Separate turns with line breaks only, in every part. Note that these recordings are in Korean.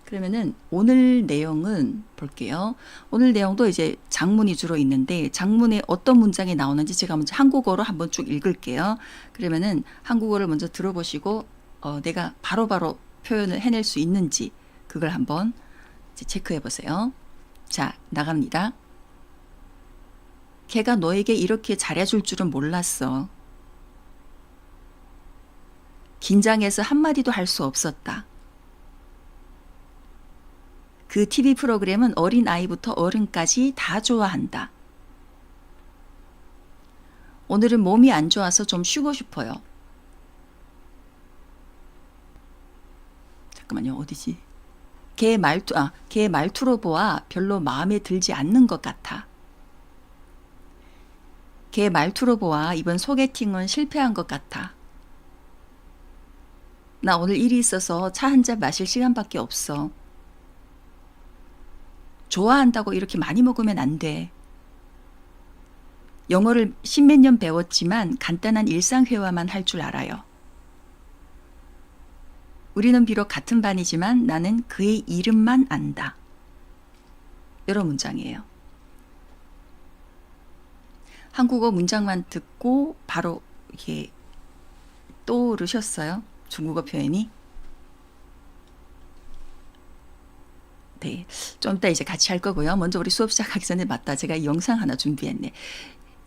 그러면은 오늘 내용은 볼게요. 오늘 내용도 이제 장문이 주로 있는데 장문에 어떤 문장이 나오는지 제가 먼저 한국어로 한번 쭉 읽을게요. 그러면은 한국어를 먼저 들어보시고 내가 바로바로 표현을 해낼 수 있는지 그걸 한번 이제 체크해 보세요. 자, 나갑니다. 걔가 너에게 이렇게 잘해줄 줄은 몰랐어. 긴장해서 한마디도 할 수 없었다. 그 TV 프로그램은 어린 아이부터 어른까지 다 좋아한다. 오늘은 몸이 안 좋아서 좀 쉬고 싶어요. 잠깐만요, 어디지? 걔 말투로 보아 별로 마음에 들지 않는 것 같아. 걔 말투로 보아 이번 소개팅은 실패한 것 같아. 나 오늘 일이 있어서 차 한 잔 마실 시간밖에 없어. 좋아한다고 이렇게 많이 먹으면 안 돼. 영어를 십몇 년 배웠지만 간단한 일상회화만 할 줄 알아요. 우리는 비록 같은 반이지만 나는 그의 이름만 안다. 이런 문장이에요. 한국어 문장만 듣고 바로 이렇게 떠오르셨어요? 중국어 표현이? 네, 좀 이따 이제 같이 할 거고요. 먼저 우리 수업 시작하기 전에 맞다. 제가 이 영상 하나 준비했네.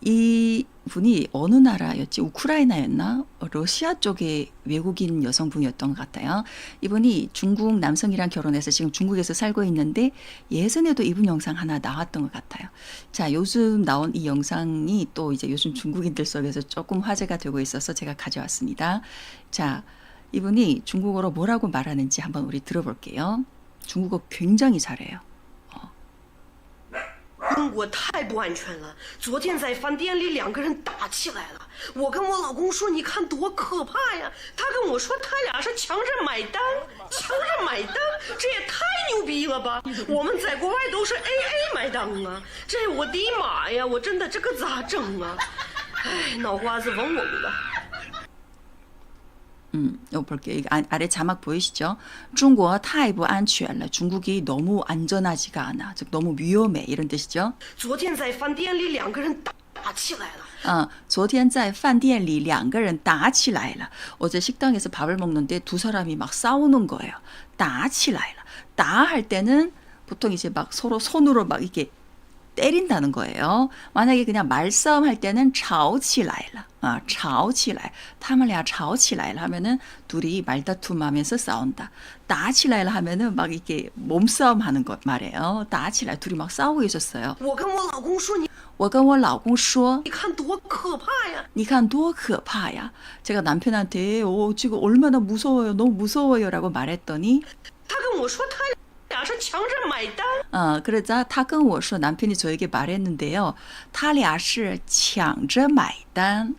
이 분이 어느 나라였지? 우크라이나였나? 러시아 쪽의 외국인 여성분이었던 것 같아요. 이분이 중국 남성이랑 결혼해서 지금 중국에서 살고 있는데 예전에도 이분 영상 하나 나왔던 것 같아요. 자, 요즘 나온 이 영상이 또 이제 요즘 중국인들 속에서 조금 화제가 되고 있어서 제가 가져왔습니다. 자, 이분이 중국어로 뭐라고 말하는지 한번 우리 들어볼게요. 중국어 굉장히 잘해요.
我太不安全了。昨天在饭店里两个人打起来了，我跟我老公说，你看多可怕呀！他跟我说他俩是强着买单，强着买单，这也太牛逼了吧！我们在国外都是 AA 买单啊，这我的妈呀！我真的这个咋整啊？哎，脑瓜子嗡嗡的。
이거 볼게요. 아래 자막 보이시죠? 중국어太不安全了. 중국이 너무 안전하지가 않아. 즉 너무 위험해. 이런 뜻이죠.
昨天在饭店里两个人打起来了。
昨天在饭店里两个人打起来了. 어제 식당에서 밥을 먹는데 두 사람이 막 싸우는 거예요. 打起来了. 打할 때는 보통 이제 막 서로 손으로 막 이렇게 때린다는 거예요. 만약에 그냥 말싸움 할 때는 吵起来了. 吵起来. 他们俩吵起来了 하면은 둘이 말다툼하면서 싸운다. 打起来了 하면은 막 이렇게 몸싸움 하는 것 말이에요. 打起来 둘이 막 싸우고 있었어요.
我跟我老公说，你
我跟我老公说
你看多可怕呀！
你看多可怕呀. 제가 남편한테 지금 얼마나 무서워요. 너무 무서워요라고 말했더니
他跟我说他俩是强着买单。
그러자 他跟我说 남편이 저에게 말했는데요. 他俩是抢着买单.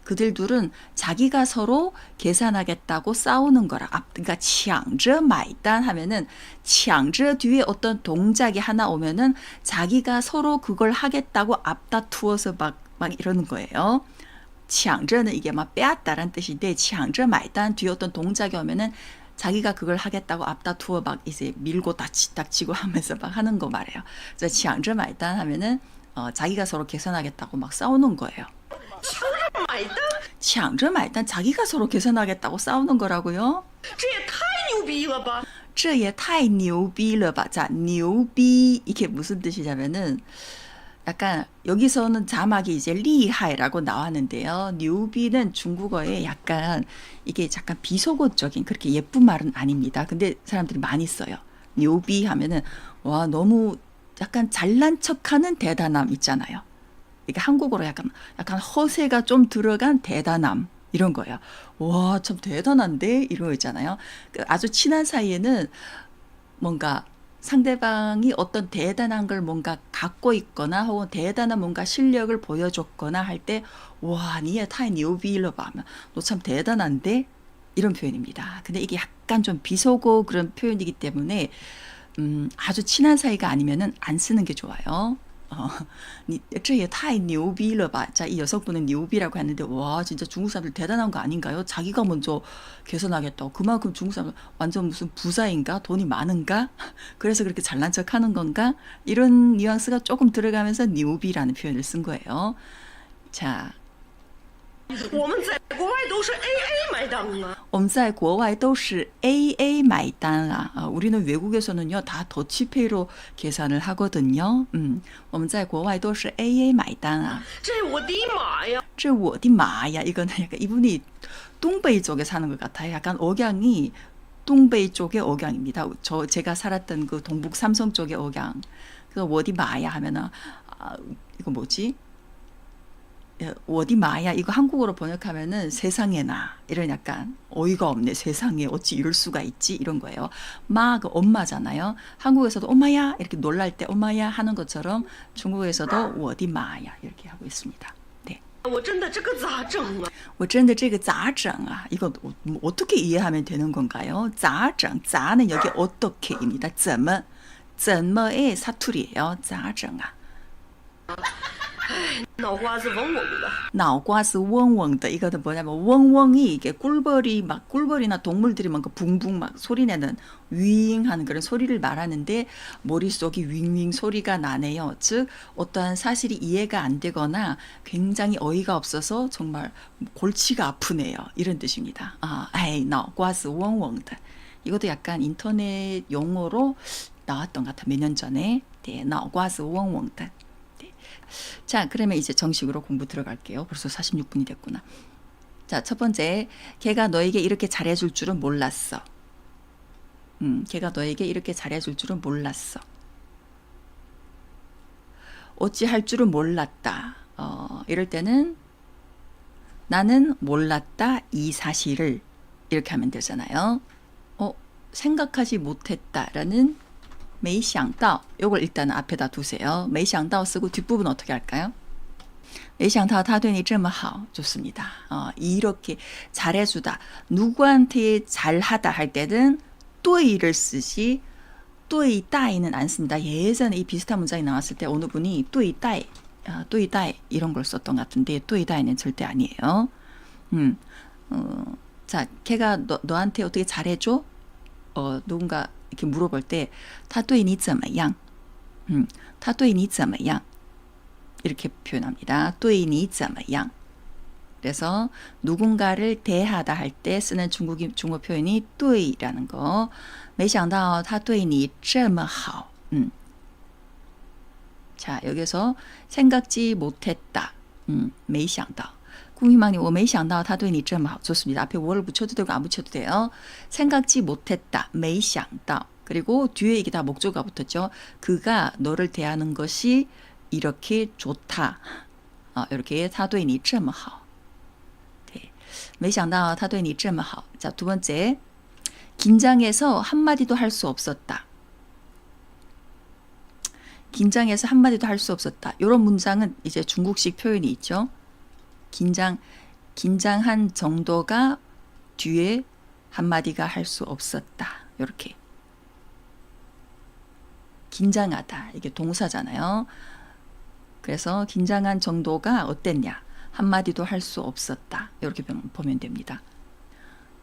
그들 둘은 자기가 서로 계산하겠다고 싸우는 거라. 그러니까 抢着买单 하면은 抢着 뒤에 어떤 동작이 하나 오면은 자기가 서로 그걸 하겠다고 앞다투어서 막 이러는 거예요. 抢着는 이게 막 빼앗다라는 뜻인데 抢着买单 뒤에 어떤 동작이 오면은 자기가 그걸 하겠다고 앞다투어 막 이제 밀고 닥치고 하면서 막 하는 거 말이에요. 그래서 抢着买单 하면은 자기가 서로 계산하겠다고 막 싸우는 거예요.
抢着买单，
抢着买单 자기가 서로 계산하겠다고 싸우는 거라고요?
这也太牛逼了吧！
这也太牛逼了吧. 자, 牛逼 이게 무슨 뜻이냐면은 약간 여기서는 자막이 이제 리하이라고 나왔는데요. 뉴비는 중국어에 약간 이게 잠깐 비속어적인 그렇게 예쁜 말은 아닙니다. 근데 사람들이 많이 써요. 뉴비 하면은 와 너무 약간 잘난 척하는 대단함 있잖아요. 이게 한국어로 약간 허세가 좀 들어간 대단함 이런 거예요. 와 참 대단한데 이런 거 있잖아요. 아주 친한 사이에는 뭔가 상대방이 어떤 대단한 걸 뭔가 갖고 있거나 혹은 대단한 뭔가 실력을 보여줬거나 할 때 와, 你也太牛逼了吧? 너 참 대단한데? 이런 표현입니다. 근데 이게 약간 좀 비속어 그런 표현이기 때문에 아주 친한 사이가 아니면은 안 쓰는 게 좋아요. 这也太牛逼了吧. 자, 이 여성분은牛逼라고 했는데 와 진짜 중국 사람들 대단한 거 아닌가요? 자기가 먼저 개선하겠다고. 그만큼 중국 사람들 완전 무슨 부자인가? 돈이 많은가? 그래서 그렇게 잘난 척하는 건가? 이런 뉘앙스가 조금 들어가면서 牛逼라는 표현을 쓴 거예요. 자,
我们在国外都是 AA 买单啊。
我们在国外都是 AA 买单啊. 우리는 외국에서는요 다 더치페이로 계산을 하거든요. 我们在国外都是 AA 买单啊.
这我的妈呀！
这我的妈呀. 이거는 약간 이분이 동베이 쪽에 사는 것 같아요. 약간 억양이 동베이 쪽의 억양입니다. 제가 살았던 그 동북 삼성 쪽의 억양. 그래서 我的妈呀 하면은 이거 뭐지? 어디 마야 이거 한국어로 번역하면은 세상에나 이런 약간 어이가 없네. 세상에 어찌 이럴 수가 있지 이런 거예요. 마가 엄마잖아요. 한국에서도 엄마야 이렇게 놀랄 때 엄마야 하는 것처럼 중국에서도 어디 마야 이렇게 하고 있습니다. 네.
我真的这个咋整啊？
我真的这个咋整啊? 이거 어떻게 이해하면 되는 건가요? 咋整? 咋는 여기 어떻게입니다. 怎么?怎么의 사투리예요. 咋整啊?
脑瓜子嗡嗡的。
脑瓜子 웡웡的 이거는 뭐냐면 웡웡이 이게 꿀벌이나 동물들이 막 붕붕 막 소리내는 윙 하는 그런 소리를 말하는데 머릿속이 윙윙 소리가 나네요. 즉 어떠한 사실이 이해가 안 되거나 굉장히 어이가 없어서 정말 골치가 아프네요. 이런 뜻입니다. 에이, 脑瓜子 웡웡的 이것도 약간 인터넷 용어로 나왔던 것 같아요. 몇 년 전에. 네, 脑瓜子 웡웡的 자, 그러면 이제 정식으로 공부 들어갈게요. 벌써 46분이 됐구나. 자, 첫 번째, 걔가 너에게 이렇게 잘해줄 줄은 몰랐어. 걔가 너에게 이렇게 잘해줄 줄은 몰랐어. 어찌 할 줄은 몰랐다. 이럴 때는 나는 몰랐다 이 사실을 이렇게 하면 되잖아요. 생각하지 못했다라는 没想到 요걸 일단 앞에다 두세요. 没想到 쓰고 뒷부분 어떻게 할까요? 没想到他对你这么好. 좋습니다. 이렇게 잘해주다. 누구한테 잘하다 할 때는 对를 쓰지 对待는 안 씁니다. 예전에 이 비슷한 문장이 나왔을 때 어느 분이 对待 이런 걸 썼던 것 같은데 对待는 절대 아니에요. 자, 걔가 너한테 어떻게 잘해줘? 누군가 이렇게 물어볼 때, 他对你怎么样? 他对你怎么样? 이렇게 표현합니다. 对你怎么样? 그래서 누군가를 대하다 할 때 쓰는 중국 표현이 对라는 거. 没想到他对你这么好. 자, 여기서 생각지 못했다. 没想到. 궁희망님, 我没想到他对你这么好. 좋습니다. 앞에 월을 붙여도 되고 안 붙여도 돼요. 생각지 못했다. 没想到. 그리고 뒤에 이게 다 목조가 붙었죠. 그가 너를 대하는 것이 이렇게 좋다. 이렇게 他对你这么好. 네. 没想到他对你这么好. 자, 두 번째. 긴장해서 한마디도 할 수 없었다. 긴장해서 한마디도 할 수 없었다. 이런 문장은 이제 중국식 표현이 있죠. 긴장한 정도가 뒤에 한마디가 할 수 없었다. 이렇게. 긴장하다. 이게 동사잖아요. 그래서 긴장한 정도가 어땠냐. 한마디도 할 수 없었다. 이렇게 보면 됩니다.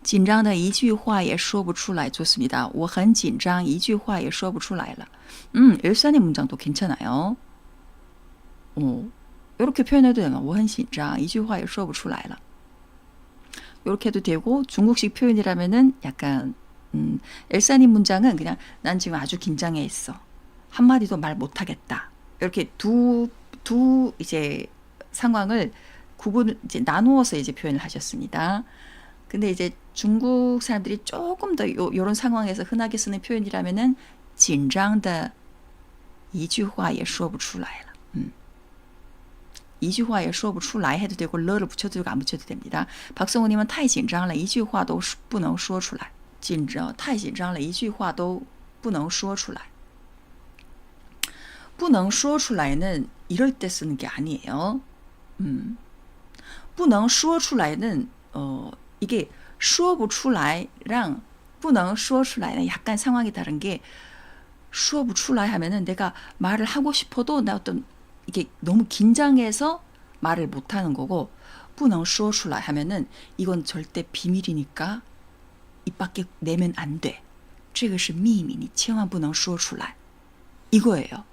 紧张的一句话也说不出来. 좋습니다. 我很紧张一句话也说不出来了. 일산의 문장도 괜찮아요. 이렇게 표현해도 되나? 我很紧张一句话也说不出来了. 이렇게 해도 되고 중국식 표현이라면은 약간 엘사님 문장은 그냥 난 지금 아주 긴장해 있어. 한마디도 말 못하겠다. 이렇게 두 이제 상황을 이제 나누어서 이제 표현을 하셨습니다. 근데 이제 중국 사람들이 조금 더 요런 상황에서 흔하게 쓰는 표현이라면은 紧张的一句话也说不出来了. 一句话也说不出来 해도 되고 러를 붙여도 되고 안 붙여도 됩니다. 박성우님은 太紧张了一句话都不能说出来. 太紧张了一句话都不能说出来. 不能说出来는 이럴 때 쓰는 게 아니에요. 不能说出来는 이게 说不出来랑 不能说出来는 약간 상황이 다른 게 说不出来 하면은 내가 말을 하고 싶어도 나 어떤 이게 너무 긴장해서 말을 못하는 거고 不能说出来 하면은 이건 절대 비밀이니까 입 밖에 내면 안 돼. 这个是秘密,你千万不能说出来. 이거예요.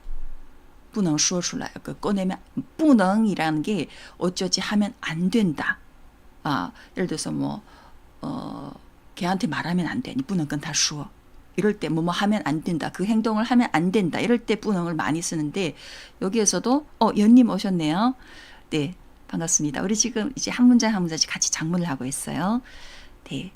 不能说出来. 꺼내면 不能이라는 게 어쩌지 하면 안 된다. 예를 들어서 걔한테 말하면 안 돼. 你不能跟他说. 이럴 때 뭐뭐 하면 안 된다. 그 행동을 하면 안 된다. 이럴 때 不能을 많이 쓰는데 여기에서도 연님 오셨네요. 네, 반갑습니다. 우리 지금 이제 한 문장 한 문장씩 같이 작문을 하고 있어요. 네.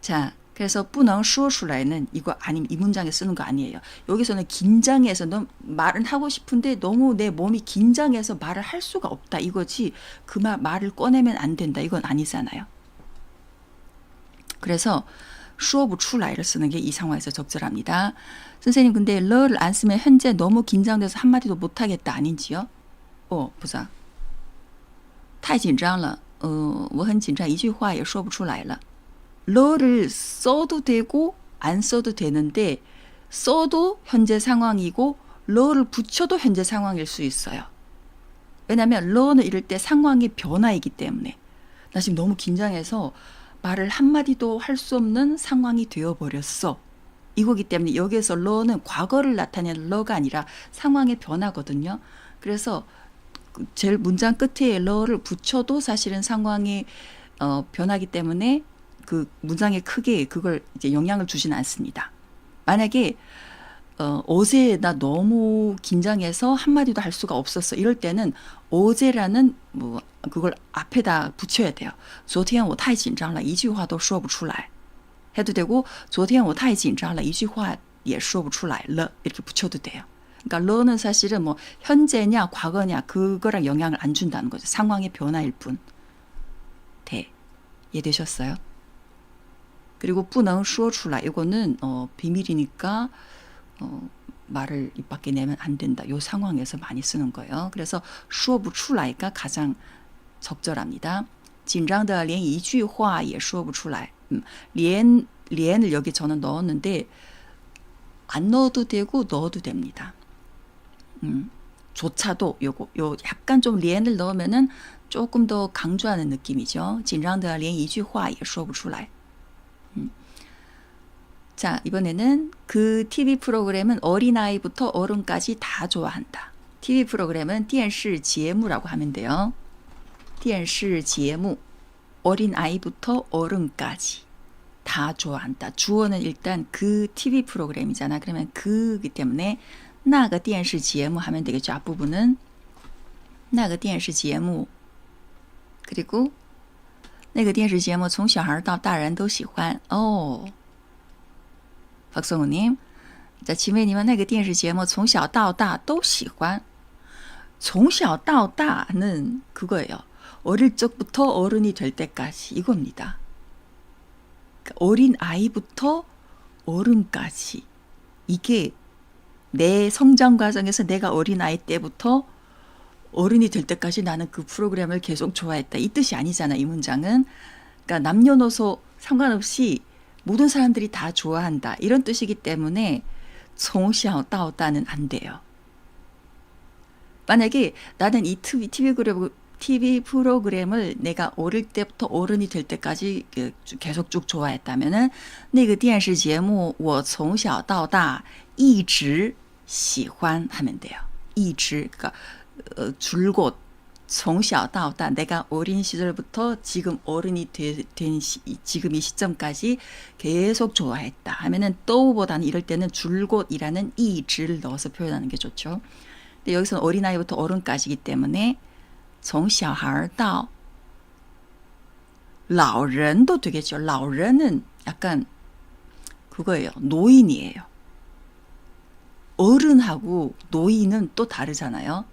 자, 그래서 不能说出来는 이거 아니면 이 문장에 쓰는 거 아니에요. 여기서는 긴장해서 말은 하고 싶은데 너무 내 몸이 긴장해서 말을 할 수가 없다 이거지 그 말을 꺼내면 안 된다 이건 아니잖아요. 그래서 说不出来를 쓰는 게 이 상황에서 적절합니다. 선생님 근데 러를 안 쓰면 현재 너무 긴장돼서 한마디도 못하겠다 아닌지요? 보자. 太紧张了我很紧张一句话也说不出来了 러를 써도 되고 안 써도 되는데 써도 현재 상황이고 러를 붙여도 현재 상황일 수 있어요. 왜냐하면 러는 이럴 때 상황의 변화이기 때문에 나 지금 너무 긴장해서 말을 한마디도 할 수 없는 상황이 되어버렸어. 이거기 때문에 여기에서 러는 과거를 나타내는 러가 아니라 상황의 변화거든요. 그래서 제일 문장 끝에 러를 붙여도 사실은 상황이 변하기 때문에 그 문장에 크게 그걸 이제 영향을 주지는 않습니다. 만약에 어제 나 너무 긴장해서 한마디도 할 수가 없었어. 이럴 때는 어제라는 그걸 앞에다 붙여야 돼요. 昨天我太紧张了一句话都说不出来 해도 되고 昨天我太紧张了一句话也说不出来了 이렇게 붙여도 돼요. 그러니까 러는 사실은 현재냐 과거냐 그거랑 영향을 안 준다는 거죠. 상황의 변화일 뿐. 네. 이해되셨어요? 그리고 不能说出来 이거는 비밀이니까 말을 입 밖에 내면 안 된다. 이 상황에서 많이 쓰는 거예요. 그래서 说不出来가 가장 적절합니다. 紧张的连一句话也说不出来 连을 여기 저는 넣었는데 안 넣어도 되고 넣어도 됩니다. 조차도 요 약간 좀 连을 넣으면은 조금 더 강조하는 느낌이죠. 紧张的连一句话也说不出来 자, 이번에는 그 TV 프로그램은 어린아이부터 어른까지 다 좋아한다. TV 프로그램은 电视节目라고 하면 돼요. 电视节目 어린아이부터 어른까지 다 좋아한다. 주어는 일단 그 TV 프로그램이잖아. 그러면 그기 때문에 那个电视节目 하면 되겠죠. 앞부분은 那个电视节目 그리고 那个电视节目从小孩到大人都喜欢 박성우님, 자, 지매님은 那个电视节目从小到大都喜欢 从小到大는 그거예요. 어릴 적부터 어른이 될 때까지 이겁니다. 그러니까 어린 아이부터 어른까지 이게 내 성장 과정에서 내가 어린 아이 때부터 어른이 될 때까지 나는 그 프로그램을 계속 좋아했다. 이 뜻이 아니잖아. 이 문장은. 그러니까 남녀노소 상관없이 모든 사람들이 다 좋아한다. 이런 뜻이기 때문에 从小到大는 안 돼요. 만약에 나는 이 TV 프로그램을 내가 어릴 때부터 어른이 될 때까지 계속 쭉 좋아했다면은 那个电视节目我从小到大一直喜欢 하면 돼요. 一直 그러니까 줄곧 从小到大 내가 어린 시절부터 지금 어른이 된 지금 이 시점까지 계속 좋아했다 하면은 또보다는 이럴 때는 줄곧이라는 이즈를 넣어서 표현하는 게 좋죠. 근데 여기서는 어린아이부터 어른까지이기 때문에 从小孩到老人도 되겠죠. 老人은 약간 그거예요. 노인이에요. 어른하고 노인은 또 다르잖아요.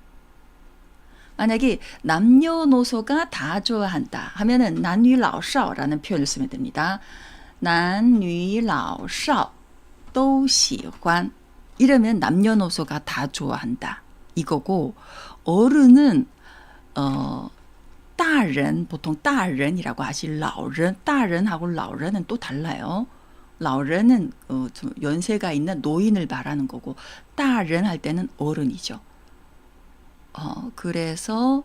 만약에 남녀노소가 다 좋아한다 하면은 男女老少라는 표현을 쓰면 됩니다. 男女老少都喜欢 이러면 남녀노소가 다 좋아한다 이거고 어른은 大人 보통 大人이라고 하지 老人 大人하고 老人은 또 달라요. 老人은 연세가 있는 노인을 말하는 거고 大人할 때는 어른이죠. 그래서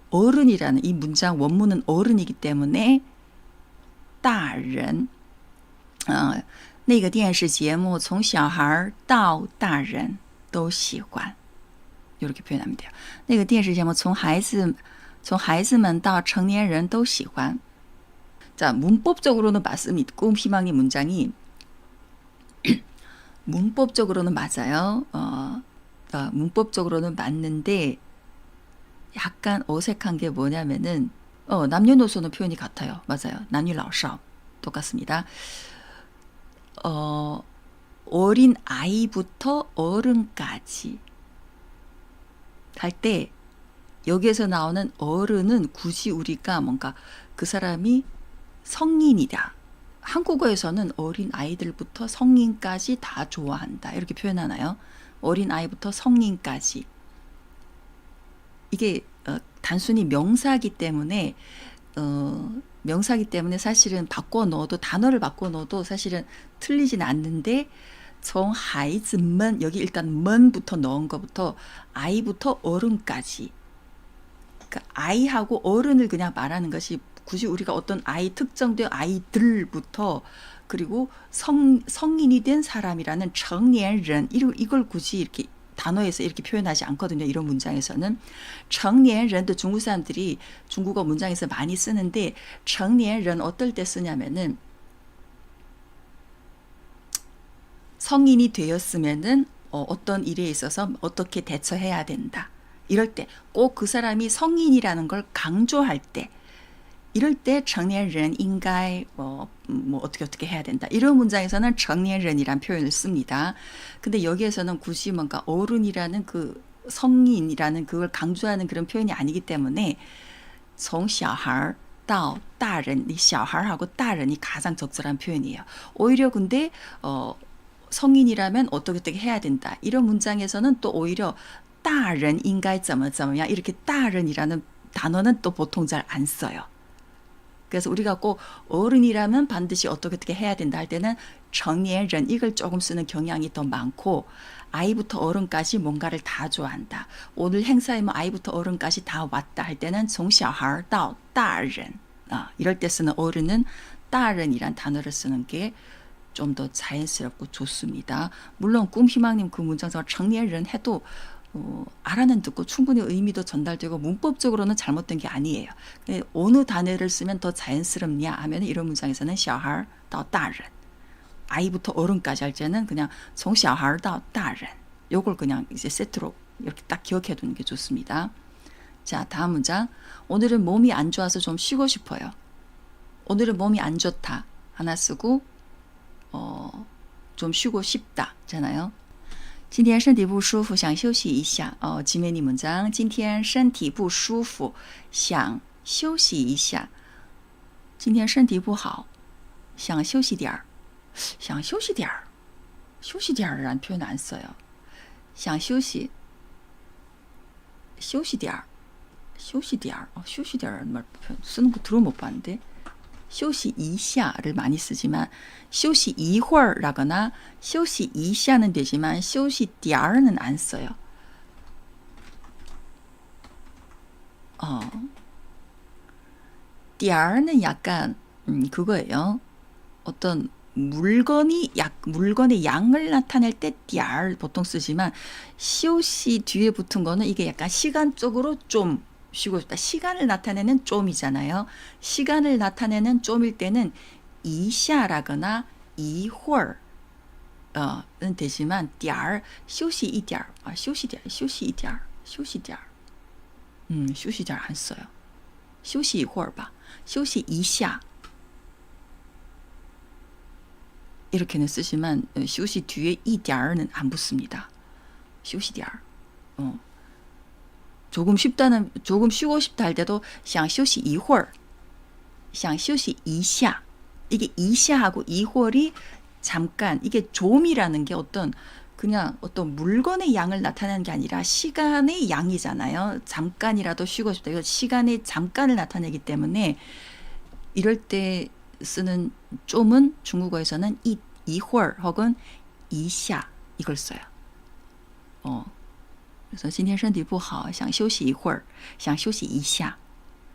어른이라는 이 문장 원문은 어른이기 때문에 大人那个电视节目从小孩到大人都喜欢 이렇게 표현하면 돼요. 那个电视节目从孩子们到成年人都喜欢. 자, 문법적으로는 맞습니다. 꿈희망의 문장이 문법적으로는 맞아요. 문법적으로는 맞는데 약간 어색한 게 뭐냐면은 남녀노소는 표현이 같아요. 맞아요. 남녀老少 똑같습니다. 어린 아이부터 어른까지 할 때 여기에서 나오는 어른은 굳이 우리가 뭔가 그 사람이 성인이다. 한국어에서는 어린 아이들부터 성인까지 다 좋아한다. 이렇게 표현하나요? 어린 아이부터 성인까지. 이게 단순히 명사기 때문에 사실은 바꿔 넣어도 단어를 바꿔 넣어도 사실은 틀리진 않는데 从孩子们 여기 일단 men부터 넣은 것부터 아이부터 어른까지 그러니까 아이하고 어른을 그냥 말하는 것이 굳이 우리가 어떤 아이 특정된 아이들부터 그리고 성인이 된 사람이라는 成年人 이걸 굳이 이렇게 단어에서 이렇게 표현하지 않거든요. 이런 문장에서는 成年人도 중국 사람들이 중국어 문장에서 많이 쓰는데 成年人 어떨 때 쓰냐면은 성인이 되었으면은 어떤 일에 있어서 어떻게 대처해야 된다. 이럴 때 꼭 그 사람이 성인이라는 걸 강조할 때 이럴 때 成年人应该 뭐 어떻게 해야 된다. 이런 문장에서는 成年人이란 표현을 씁니다. 근데 여기에서는 굳이 뭔가 어른이라는 그 성인이라는 그걸 강조하는 그런 표현이 아니기 때문에 从小孩到大人, 이 小孩하고 大人이 가장 적절한 표현이에요. 오히려 근데 성인이라면 어떻게 해야 된다. 이런 문장에서는 또 오히려 大人应该怎么怎么样 이렇게 大人이라는 단어는 또 보통 잘 안 써요. 그래서 우리가 꼭 어른이라면 반드시 어떻게 해야 된다 할 때는 成年人 이걸 조금 쓰는 경향이 더 많고 아이부터 어른까지 뭔가를 다 좋아한다. 오늘 행사에 뭐 아이부터 어른까지 다 왔다 할 때는 从小孩到大人 이럴 때 쓰는 어른은 大人이란 단어를 쓰는 게 좀 더 자연스럽고 좋습니다. 물론 꿈희망님 그 문장에서 成年人 해도 알아는 듣고 충분히 의미도 전달되고 문법적으로는 잘못된 게 아니에요. 어느 단어를 쓰면 더 자연스럽냐 하면 이런 문장에서는 小孩到大人 아이부터 어른까지 할 때는 그냥 从小孩到大人 요걸 그냥 이제 세트로 이렇게 딱 기억해 두는 게 좋습니다. 자, 다음 문장. 오늘은 몸이 안 좋아서 좀 쉬고 싶어요. 오늘은 몸이 안 좋다. 하나 쓰고 좀 쉬고 싶다. 잖아요. 今天身体不舒服想休息一下 지메니 문장 今天身体不舒服想休息一下今天身体不好想休息点儿想休息点儿休息点儿라는 표현 안 써요. 想休息休息点儿休息点儿休息点儿말 쓰는 거 들어 못 봤는데 休息一下를 많이 쓰지만 休息一会儿라거나 休息一下는 되지만 休息点儿는 안 써요.点儿는 약간 그거예요. 어떤 물건의 양을 나타낼 때点儿 보통 쓰지만 休息 뒤에 붙은 거는 이게 약간 시간적으로 좀 쉬고 싶다. 시간을 나타내는 좀이잖아요. 시간을 나타내는 좀일 때는 一下라거나 一会儿는 되지만 点儿休息一点儿休息点休息一点儿休息点儿休息点儿안 써요. 休息一会儿吧. 休息一下 이렇게는 쓰지만 休息 뒤에 一点儿는 안 붙습니다. 休息点儿 조금 쉬고 싶다 할 때도 想休息一会儿想休息一下 이게 一下하고 一会儿이 잠깐 이게 좀이라는 게 그냥 어떤 물건의 양을 나타내는 게 아니라 시간의 양이잖아요. 잠깐이라도 쉬고 싶다. 이거 시간의 잠깐을 나타내기 때문에 이럴 때 쓰는 좀은 중국어에서는 一会儿혹은 一下 이걸 써요. 그래서 今天身体不好想休息一会儿想休息一下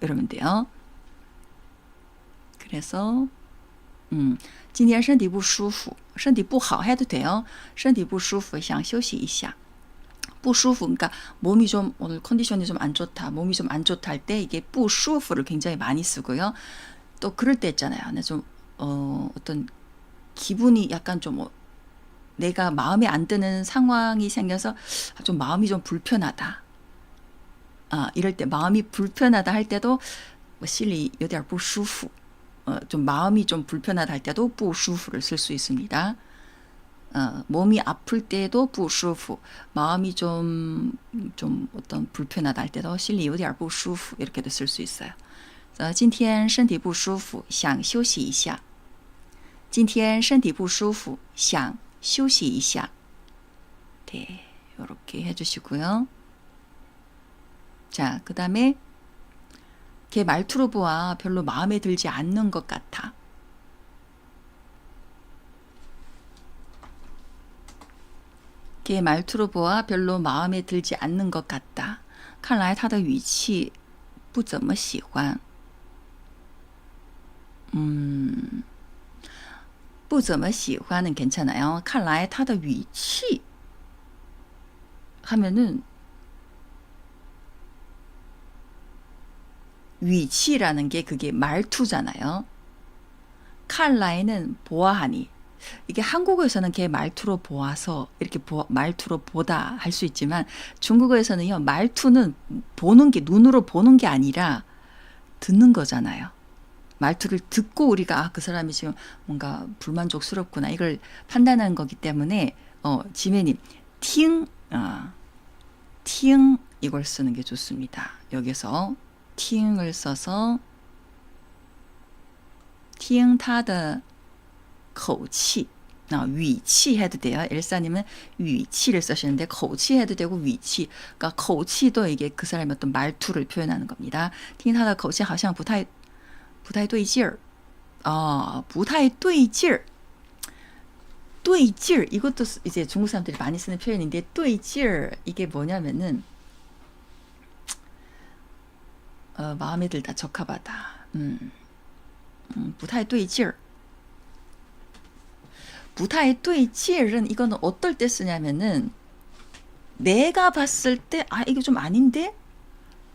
이러면 돼요. 그래서 今天身体不舒服身体不好 해도 돼요. 身体不舒服想休息一下 不舒服 그러니까 몸이 좀 오늘 컨디션이 좀 안 좋다 몸이 좀 안 좋다 할 때 이게 不舒服를 굉장히 많이 쓰고요. 또 그럴 때 있잖아요. 근데 좀 어떤 기분이 약간 좀 내가 마음에 안 드는 상황이 생겨서 좀 마음이 좀 불편하다. 이럴 때 마음이 불편하다 할 때도 心里有点不舒服 좀 마음이 좀 불편하다 할 때도 不舒服를 쓸 수 있습니다. 몸이 아플 때도 不舒服 마음이 좀 어떤 불편하다 할 때도 心里有点不舒服 이렇게도 쓸 수 있어요. 今天身体不舒服想休息一下今天身体不舒服想休息一下 네, 이렇게 해주시고요. 자, 그 다음에 걔 말투로 보아 별로 마음에 들지 않는 것 같아. 걔 말투로 보아 별로 마음에 들지 않는 것 같다. 看来他的语气不怎么喜欢不怎么喜欢은 괜찮아요. 看来他的语气 하면은 语气라는 게 그게 말투잖아요. 看来는 보아하니 이게 한국어에서는 걔 말투로 보아서 이렇게 말투로 보다 할 수 있지만 중국어에서는요. 말투는 보는 게 눈으로 보는 게 아니라 듣는 거잖아요. 말투를 듣고 우리가 그 사람이 지금 뭔가 불만족스럽구나 이걸 판단하는 거기 때문에 지메님 팅 이걸 쓰는 게 좋습니다. 여기서 팅을 써서 听他的口气 语气 해도 돼요. 엘사님은 语气를 쓰시는데 口气 해도 되고 语气 그러니까 口气도 이게 그 사람의 어떤 말투를 표현하는 겁니다. 听他的口气好像不太对劲儿不太对劲儿对劲儿 이것도 이제 중국 사람들이 많이 쓰는 표현인데 对劲儿 이게 뭐냐면은 마음에 들다 적합하다 不太对劲儿 不太对劲儿은 이거는 어떨 때 쓰냐면은 내가 봤을 때 이거 좀 아닌데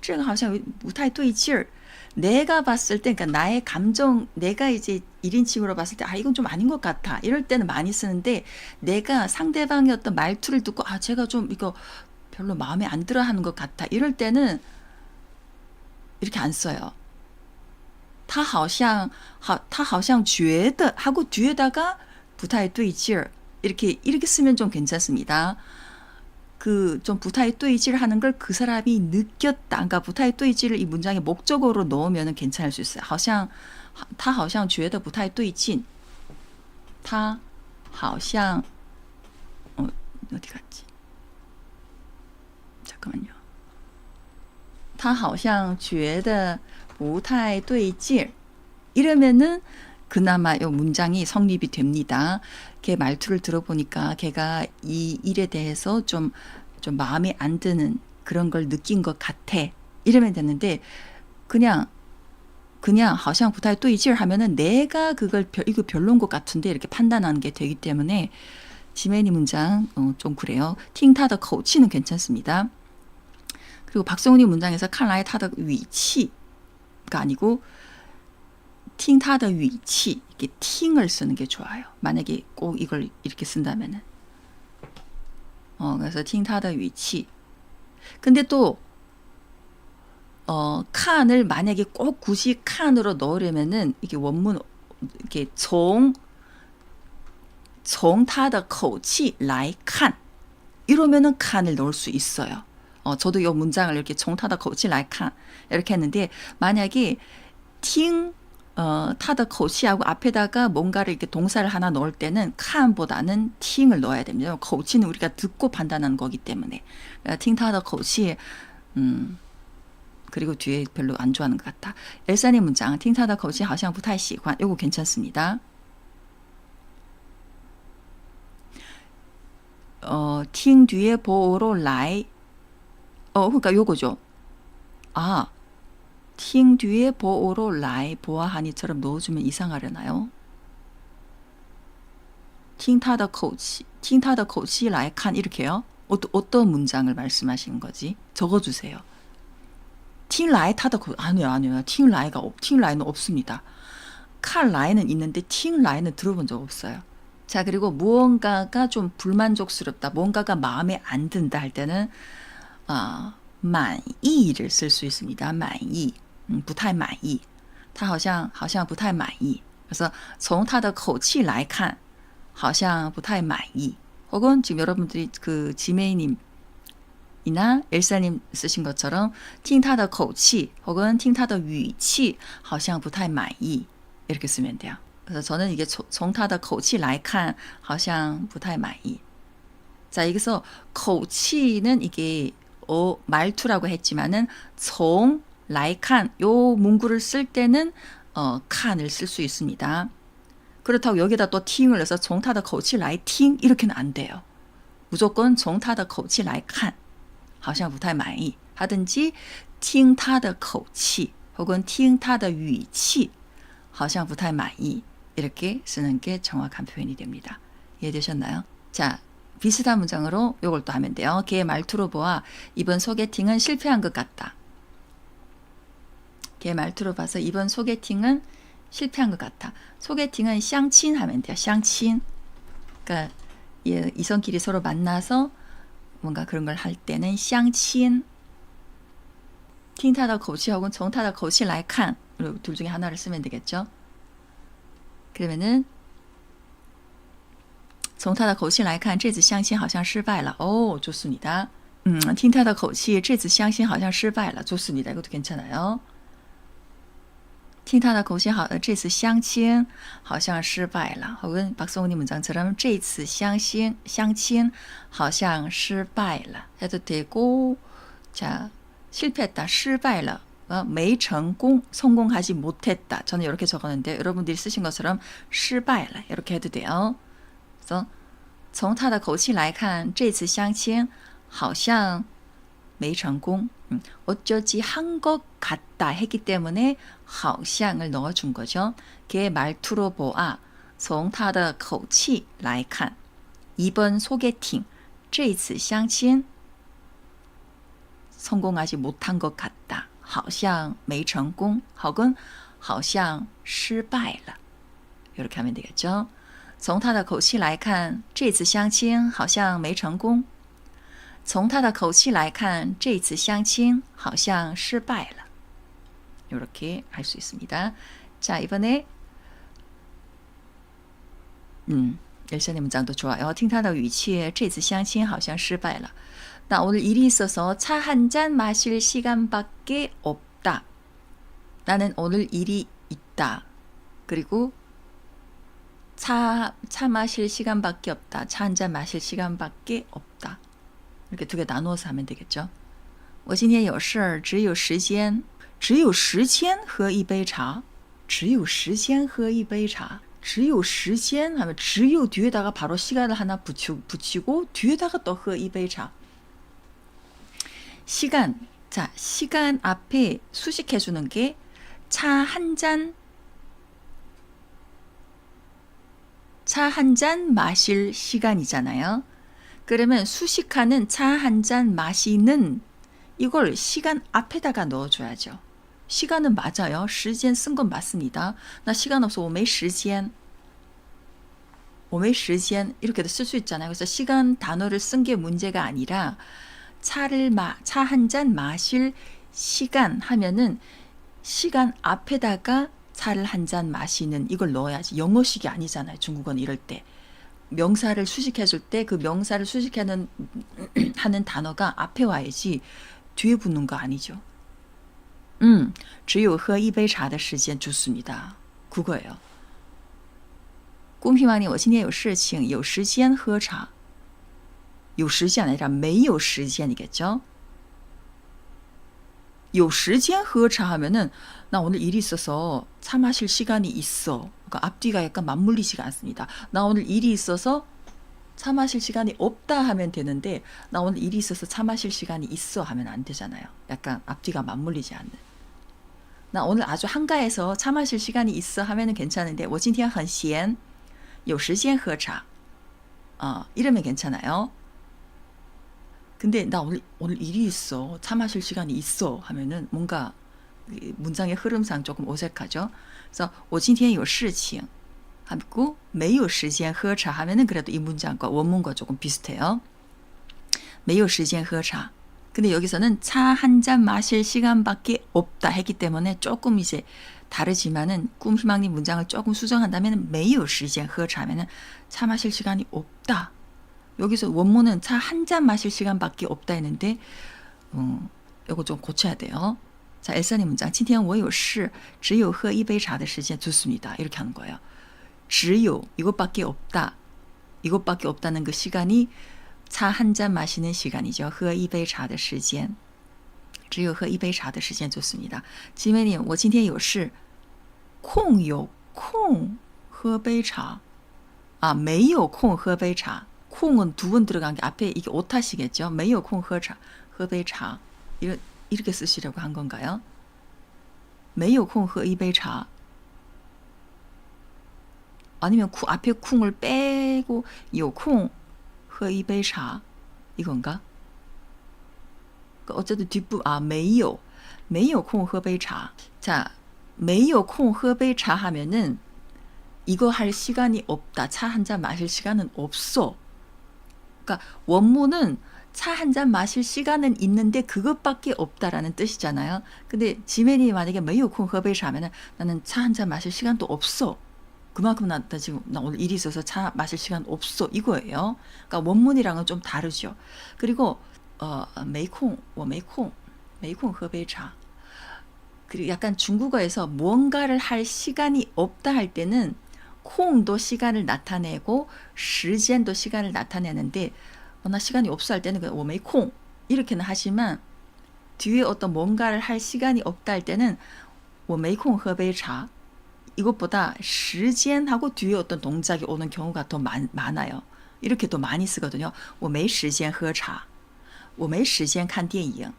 这个好像不太对劲儿 내가 봤을 때 그러니까 나의 감정 내가 이제 1인칭으로 봤을 때 이건 좀 아닌 것 같아 이럴 때는 많이 쓰는데 내가 상대방의 어떤 말투를 듣고 제가 좀 이거 별로 마음에 안 들어 하는 것 같아 이럴 때는 이렇게 안 써요. 他好像觉得 하고 뒤에다가 不太对劲儿 이렇게 쓰면 좀 괜찮습니다. 그 좀 不太对劲 하는 걸 그 사람이 느꼈다. 그러니까 不太对劲을 이 문장에 목적어로 넣으면 괜찮을 수 있어요. 好像他好像觉得不太对劲他好像 어디 갔지? 잠깐만요. 他好像觉得不太对劲 이러면은 그나마 이 문장이 성립이 됩니다. 걔 말투를 들어보니까 걔가 이 일에 대해서 좀 마음에 안 드는 그런 걸 느낀 것 같아. 이러면 되는데 그냥 好像不太对劲 하면은 내가 그걸 이거 별론 것 같은데 이렇게 판단하는 게 되기 때문에 지메니 문장 좀 그래요. 听他的口气는 괜찮습니다. 그리고 박성훈이 문장에서 看来他的语气가 아니고 听他的语气 이렇게 팅을 쓰는 게 좋아요. 만약에 꼭 이걸 이렇게 쓴다면은 그래서 听他的语气 근데 또 칸을 만약에 꼭 굳이 칸으로 넣으려면은 이게 원문 이렇게 从他的口气来看 이러면은 칸을 넣을 수 있어요. 저도 이 문장을 이렇게 从他的口气来看 이렇게 했는데 만약에 听 他的口气하고 앞에다가 뭔가를 이렇게 동사를 하나 넣을 때는 칸보다는 팅을 넣어야 됩니다.口气는 우리가 듣고 판단하는 거기 때문에 听他的口气 그리고 뒤에 별로 안 좋아하는 것 같다. 엘사님 문장 听他的口气好像不太喜欢 이거 괜찮습니다. 听 뒤에 보어로来 그러니까 요거죠. 아, 팅 뒤에 보어로 라이 보아하니처럼 넣어주면 이상하려나요? 听他的口气来看 이렇게요. 어떤 문장을 말씀하시는 거지? 적어주세요. 听来他的口 아니요. 听来는 없습니다. 看来는 있는데 听来는 들어본 적 없어요. 자, 그리고 무언가가 좀 불만족스럽다, 뭔가가 마음에 안 든다 할 때는 满意를 쓸 수 있습니다. 满意，不太满意，他好像不太满意。 그래서 从他的口气来看好像不太满意. 혹은 지금 여러분들이 그 지메이님이나 엘사님 쓰신 것처럼 听他的口气 혹은 听他的语气好像不太满意 이렇게 쓰면 돼요. 그래서 저는 이게 从他的口气来看好像不太满意. 자, 여기서 口气는 이게 말투라고 했지만은 从来看요 문구를 쓸 때는 칸을 쓸 수 있습니다. 그렇다고 여기다 또 팅을 해서 从他的口气来听 이렇게는 안 돼요. 무조건 从他的口气来看好像不太满意 하든지 听他的口气 혹은 听他的语气好像不太满意 이렇게 쓰는 게 정확한 표현이 됩니다. 이해되셨나요? 자, 비슷한 문장으로 이걸 또 하면 돼요. 걔의 말투로 보아 이번 소개팅은 실패한 것 같다. 걔의 말투로 봐서 이번 소개팅은 실패한 것 같아. 소개팅은 相亲 하면 돼요. 相亲. 그러니까 이성끼리 서로 만나서 뭔가 그런 걸 할 때는 相亲. 听他的口气 혹은 从他的口气来看 둘 중에 하나를 쓰면 되겠죠. 그러면은 从他的口气来看这次相亲好像失败了. 좋습니다. 听他的口气这次相亲好像失败了. 좋습니다. 이것도 괜찮아요. 听他的口气好，这次相亲好像失败了。혹은 박성훈님 문장처럼 这次相亲好像失败了 해도 되고. 자, 실패했다, 失败了, 没成功, 성공하지 못했다. 저는 이렇게 적었는데 여러분들이 쓰신 것처럼 失败了 이렇게 해도 돼요. 그래서 从他的口气来看这次相亲好像没成功. 어쩌지 한 것 같다 했기 때문에 好像을 넣어준 거죠. 걔의 말투로 보아 从他的口气来看 이번 소개팅 这次相亲 성공하지 못한 것 같다. 好像没成功 혹은 好像失败了 이렇게 하면 되겠죠. 从他的口气来看这次相亲好像没成功从他的口气来看这次相亲好像失败了 이렇게 할 수 있습니다. 자, 이번에 엘사님 문장도 좋아요. 听他的语气这次相亲好像失败了 나 오늘 일이 있어서 차 한 잔 마실 시간밖에 없다. 나는 오늘 일이 있다. 그리고 차 마실 시간밖에 없다. 차 한 잔 마실 시간밖에 없다. 이렇게 두 개 나누어서 하면 되겠죠. 我今天有事儿只有时间喝一杯茶只有时间喝一杯茶只有时间하면 只有 뒤에다가 바로 시간을 하나 붙이고 뒤에다가 또喝一杯茶 시간. 자, 시간 앞에 수식해 주는 게 차 한 잔 마실 시간이잖아요. 그러면 수식하는 차 한 잔 마시는 이걸 시간 앞에다가 넣어줘야죠. 시간은 맞아요. 时间 쓴 건 맞습니다. 나 시간 없어. 我没时间 이렇게도 쓸 수 있잖아요. 그래서 시간 단어를 쓴 게 문제가 아니라 차 한 잔 마실 시간 하면은 시간 앞에다가 차를 한 잔 마시는 이걸 넣어야지. 영어식이 아니잖아요. 중국어는 이럴 때. 명사를 수식해 줄 때 그 명사를 수식하는 하는 단어가 앞에 와야지 뒤에 붙는 거 아니죠. 只有喝一杯茶的时间 좋습니다. 그거예요. 꿈희망님 我今天有事情有时间喝茶有时间 아니라 没有时间이겠죠. 有时间喝茶 하면은 나 오늘 일이 있어서 차 마실 시간이 있어. 그러니까 앞뒤가 약간 맞물리지가 않습니다. 나 오늘 일이 있어서 차 마실 시간이 없다 하면 되는데 나 오늘 일이 있어서 차 마실 시간이 있어 하면 안 되잖아요. 약간 앞뒤가 맞물리지 않는. 나 오늘 아주 한가해서 차 마실 시간이 있어 하면은 괜찮은데 我今天很闲有时间喝茶 이러면 괜찮아요. 근데 나 오늘 일이 있어 차 마실 시간이 있어 하면은 뭔가 문장의 흐름상 조금 어색하죠. 그래서 我今天有事情 하고 没有时间喝茶 하면은 그래도 이 문장과 원문과 조금 비슷해요. 没有时间喝茶 근데 여기서는 차 한 잔 마실 시간밖에 없다 했기 때문에 조금 이제 다르지만은 꿈희망님 문장을 조금 수정한다면 没有时间喝茶 하면은 차 마실 시간이 없다. 여기서 원문은 차 한 잔 마실 시간밖에 없다 했는데 이거 좀 고쳐야 돼요. 자, 엘사님 문장 今天我有事只有喝一杯茶的时间 좋습니다. 이렇게 하는 거예요. 只有 이것밖에 없다. 이것밖에 없다는 그 시간이 차 한 잔 마시는 시간이죠. 喝一杯茶的时间只有喝一杯茶的时间 좋습니다. 지메님 我今天有事空有空喝杯茶 没有空喝杯茶 콩은 두 번 들어간 게 앞에 이게 오타시겠죠. 没有空喝茶喝杯茶 이렇게 쓰시려고 한 건가요? 没有空喝一杯茶 아니면 앞에 쿵을 빼고 有空喝一杯茶 이건가? 어쨌든 뒷부분 没有空喝杯茶 자, 没有空喝杯茶 하면은 이거 할 시간이 없다. 차 한 잔 마실 시간은 없어. 그러니까 원문은 차 한 잔 마실 시간은 있는데 그것밖에 없다라는 뜻이잖아요. 근데 지맨이 만약에 没有空喝杯茶 하면은 나는 차 한 잔 마실 시간도 없어. 그만큼 나 지금 나 오늘 일이 있어서 차 마실 시간 없어 이거예요. 그러니까 원문이랑은 좀 다르죠. 그리고 没空我没空喝杯茶 그리고 약간 중국어에서 무언가를 할 시간이 없다 할 때는 콩도 시간을 나타내고 시간도 시간을 나타내는데 나 시간이 없어 할 때는 我没空 이렇게는 하지만 뒤에 어떤 뭔가를 할 시간이 없다 할 때는 我没空喝杯茶 이것보다 시간하고 뒤에 어떤 동작이 오는 경우가 더 많아요. 이렇게 더 많이 쓰거든요. 我没时间喝茶我没时间看电影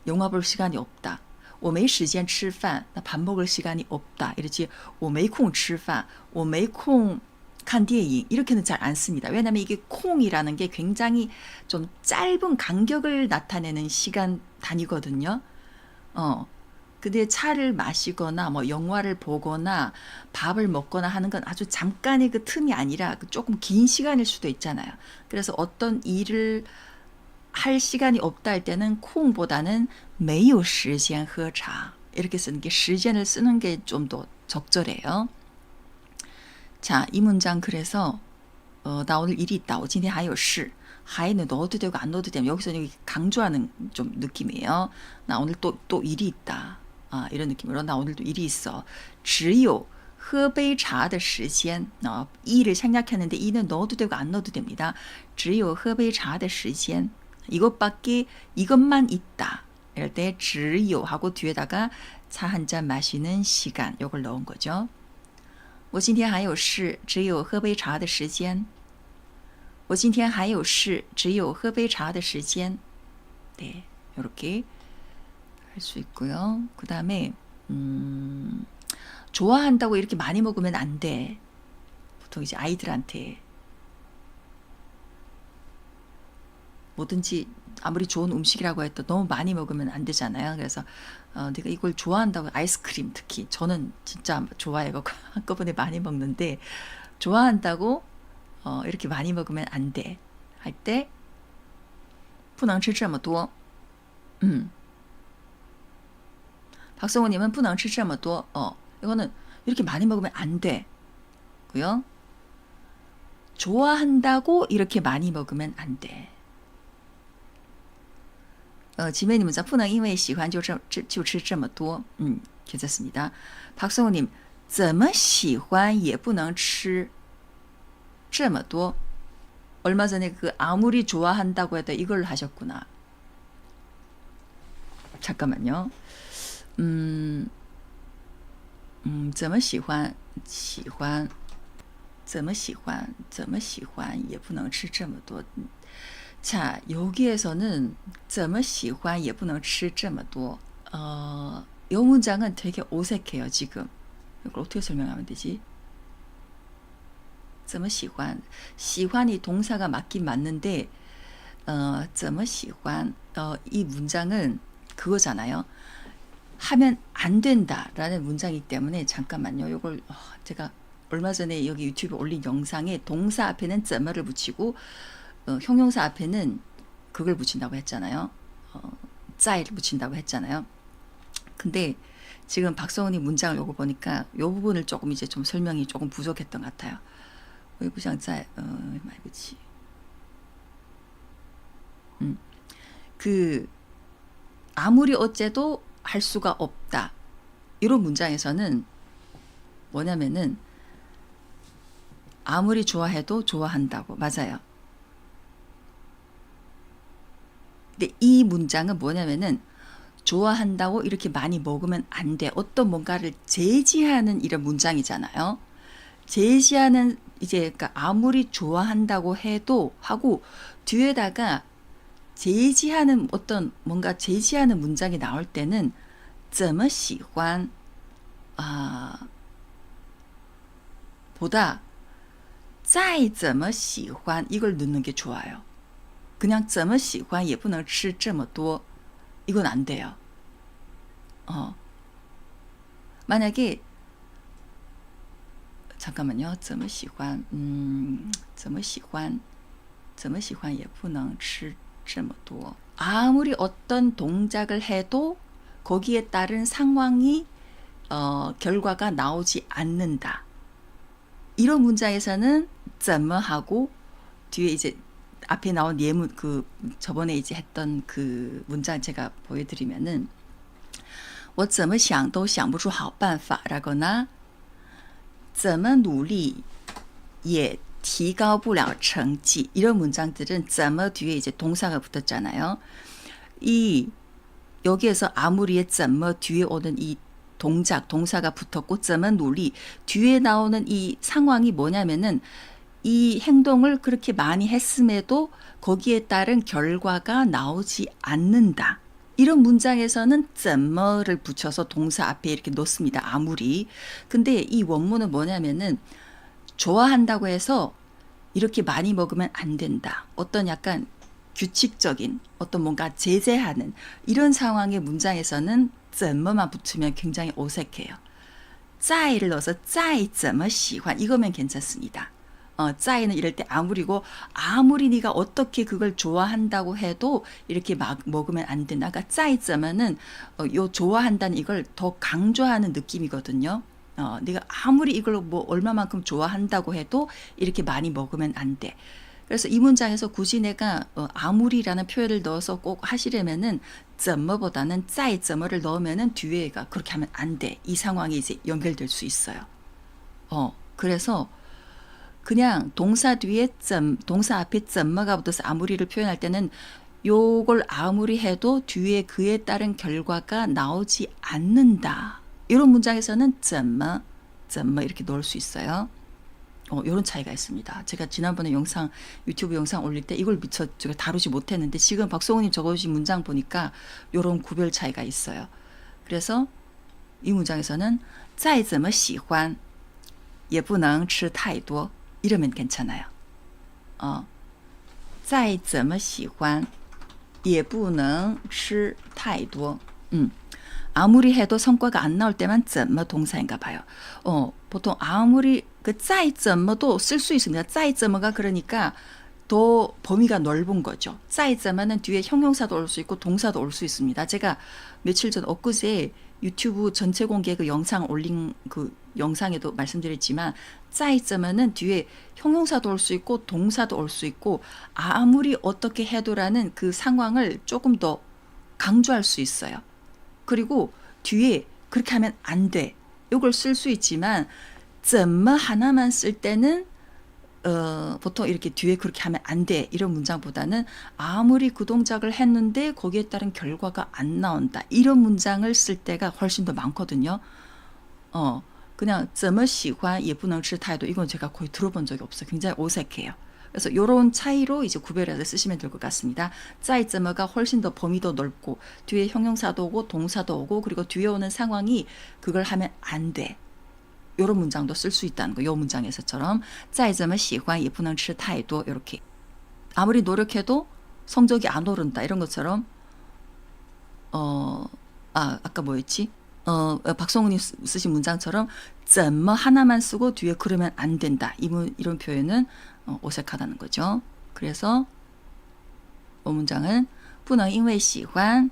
영화 볼 시간이 없다. 我没时间吃饭 나 밥 먹을 시간이 없다. 이렇지 我没空吃饭我没空看电影 이렇게는 잘 안 씁니다. 왜냐하면 이게 콩이라는 게 굉장히 좀 짧은 간격을 나타내는 시간 단위거든요. 근데 차를 마시거나 뭐 영화를 보거나 밥을 먹거나 하는 건 아주 잠깐의 그 틈이 아니라 조금 긴 시간일 수도 있잖아요. 그래서 어떤 일을 할 시간이 없다 할 때는 콩보다는 没有时间喝茶 이렇게 쓰는 게 시간을 쓰는 게 좀 더 적절해요. 자, 이 문장 그래서 나 오늘 일이 있다. 我今天还有事 하에는 넣어도 되고 안 넣어도 되면 여기서 여기 강조하는 좀 느낌이에요. 나 오늘 또 일이 있다. 이런 느낌으로 나 오늘도 일이 있어. 只有喝杯茶的时间 이를 생략했는데 이는 넣어도 되고 안 넣어도 됩니다. 只有喝杯茶的时间 이것만 있다. 이럴 때 只有 하고 뒤에다가 차 한 잔 마시는 시간 이걸 넣은 거죠. 我今天还有事只有喝杯茶的时间我今天还有事只有喝杯茶的时间 네, 이렇게 할 수 있고요. 그 다음에 좋아한다고 이렇게 많이 먹으면 안 돼. 보통 이제 아이들한테 뭐든지 아무리 좋은 음식이라고 해도 너무 많이 먹으면 안 되잖아요. 그래서 내가 이걸 좋아한다고 아이스크림 특히 저는 진짜 좋아해요. 한꺼번에 많이 먹는데 좋아한다고 이렇게 많이 먹으면 안 돼. 할 때 不能吃这么多 박성호님은 不能吃这么多 이거는 이렇게 많이 먹으면 안 돼. 고요. 좋아한다고 이렇게 많이 먹으면 안 돼. 지메님 문자 不能因为喜欢就吃这么多 괜찮습니다. 박성호님 怎么喜欢也不能吃这么多 얼마 전에 그 아무리 좋아한다고 해도 이걸 하셨구나. 잠깐만요. 怎么喜欢怎么喜欢怎么喜欢也不能吃这么多. 자, 여기에서는 怎么喜欢也不能吃这么多. 이 문장은 되게 어색해요, 지금. 이걸 어떻게 설명하면 되지? 怎么喜欢? 喜欢이 동사가 맞긴 맞는데 怎么喜欢? 이 문장은 그거잖아요. 하면 안 된다라는 문장이기 때문에 잠깐만요. 이걸 제가 얼마 전에 여기 유튜브에 올린 영상에 동사 앞에는 怎么를 붙이고 형용사 앞에는 그걸 붙인다고 했잖아요. 在를 붙인다고 했잖아요. 근데 지금 박성훈이 문장을 요거 보니까 요 부분을 조금 이제 좀 설명이 조금 부족했던 것 같아요. 我不想再买不起. 그 아무리 어째도 할 수가 없다. 이런 문장에서는 뭐냐면은 아무리 좋아해도 좋아한다고. 맞아요. 근데 이 문장은 뭐냐면은 좋아한다고 이렇게 많이 먹으면 안 돼. 어떤 뭔가를 제지하는 이런 문장이잖아요. 제지하는 이제 그러니까 아무리 좋아한다고 해도 하고 뒤에다가 제지하는 어떤 뭔가 제지하는 문장이 나올 때는 怎么喜欢 보다 再怎么喜欢 이걸 넣는 게 좋아요. 그냥 怎么喜欢也不能吃这么多 이건 안 돼요. 만약에 잠깐만요. 怎么喜欢怎么喜欢怎么喜欢也不能吃这么多 아무리 어떤 동작을 해도 거기에 따른 상황이 결과가 나오지 않는다. 이런 문장에서는 怎么 하고 뒤에 이제 앞에 나온 예문 그 저번에 이제 했던 그 문장 제가 보여드리면은 我怎么想都想不出好办法라거나 怎么努力也提高不了成绩 이런 문장들은 怎么 뒤에 이제 동사가 붙었잖아요. 이 여기에서 아무리의 怎么 뒤에 오는 이 동사가 붙었고 怎么努力 뒤에 나오는 이 상황이 뭐냐면은 이 행동을 그렇게 많이 했음에도 거기에 따른 결과가 나오지 않는다. 이런 문장에서는 怎么를 붙여서 동사 앞에 이렇게 놓습니다. 아무리. 근데 이 원문은 뭐냐면은 좋아한다고 해서 이렇게 많이 먹으면 안 된다. 어떤 약간 규칙적인 어떤 뭔가 제재하는 이런 상황의 문장에서는 怎么만 붙으면 굉장히 어색해요. 在를 넣어서 在怎么喜欢 이거면 괜찮습니다. 在는 이럴 때 아무리고 아무리 네가 어떻게 그걸 좋아한다고 해도 이렇게 막 먹으면 안 된다. 그러니까 在怎么는 요 좋아한다는 이걸 더 강조하는 느낌이거든요. 네가 아무리 이걸 뭐 얼마만큼 좋아한다고 해도 이렇게 많이 먹으면 안 돼. 그래서 이 문장에서 굳이 내가 아무리라는 표현을 넣어서 꼭 하시려면은 怎么보다는 在怎么를 넣으면은 뒤에가 그렇게 하면 안 돼. 이 상황이 이제 연결될 수 있어요. 그래서 그냥 동사 뒤에 동사 앞에 怎么가 붙어서 아무리를 표현할 때는 요걸 아무리 해도 뒤에 그에 따른 결과가 나오지 않는다. 이런 문장에서는 怎么이렇게 넣을 수 있어요. 이런 차이가 있습니다. 제가 지난번에 유튜브 영상 올릴 때 이걸 미처 제가 다루지 못했는데 지금 박성훈님 적어주신 문장 보니까 이런 구별 차이가 있어요. 그래서 이 문장에서는 再怎么喜欢也不能吃太多 이러면 괜찮아요. 再怎么喜欢也不能吃太多 아무리 해도 성과가 안 나올 때만 怎么 동사인가 봐요. 보통 아무리 그 再怎么도 쓸 수 있습니다. 再怎么가 그러니까 더 범위가 넓은 거죠. 再怎么는 뒤에 형용사도 올 수 있고 동사도 올 수 있습니다. 제가 며칠 전 엊그제 유튜브 전체 공개 그 영상 올린 그 영상에도 말씀드렸지만 再怎么는 뒤에 형용사도 올 수 있고 동사도 올 수 있고 아무리 어떻게 해도라는 그 상황을 조금 더 강조할 수 있어요. 그리고 뒤에 그렇게 하면 안 돼. 이걸 쓸 수 있지만 怎么 하나만 쓸 때는 보통 이렇게 뒤에 그렇게 하면 안 돼. 이런 문장보다는 아무리 그 동작을 했는데 거기에 따른 결과가 안 나온다. 이런 문장을 쓸 때가 훨씬 더 많거든요. 그냥 怎么喜欢也不能吃太多. 이건 제가 거의 들어본 적이 없어요. 굉장히 어색해요. 그래서 이런 차이로 이제 구별해서 쓰시면 될 것 같습니다. 再怎么가 훨씬 더 범위도 넓고 뒤에 형용사도 오고 동사도 오고 그리고 뒤에 오는 상황이 그걸 하면 안 돼. 이런 문장도 쓸 수 있다는 거. 이 문장에서처럼 再怎么喜欢也不能吃太多 이렇게. 아무리 노력해도 성적이 안 오른다 이런 것처럼 아까 뭐였지? 박성훈이 쓰신 문장처럼 怎么 하나만 쓰고 뒤에 그러면 안 된다. 이런 표현은 어색하다는 거죠. 그래서 이 문장은 不能因为喜欢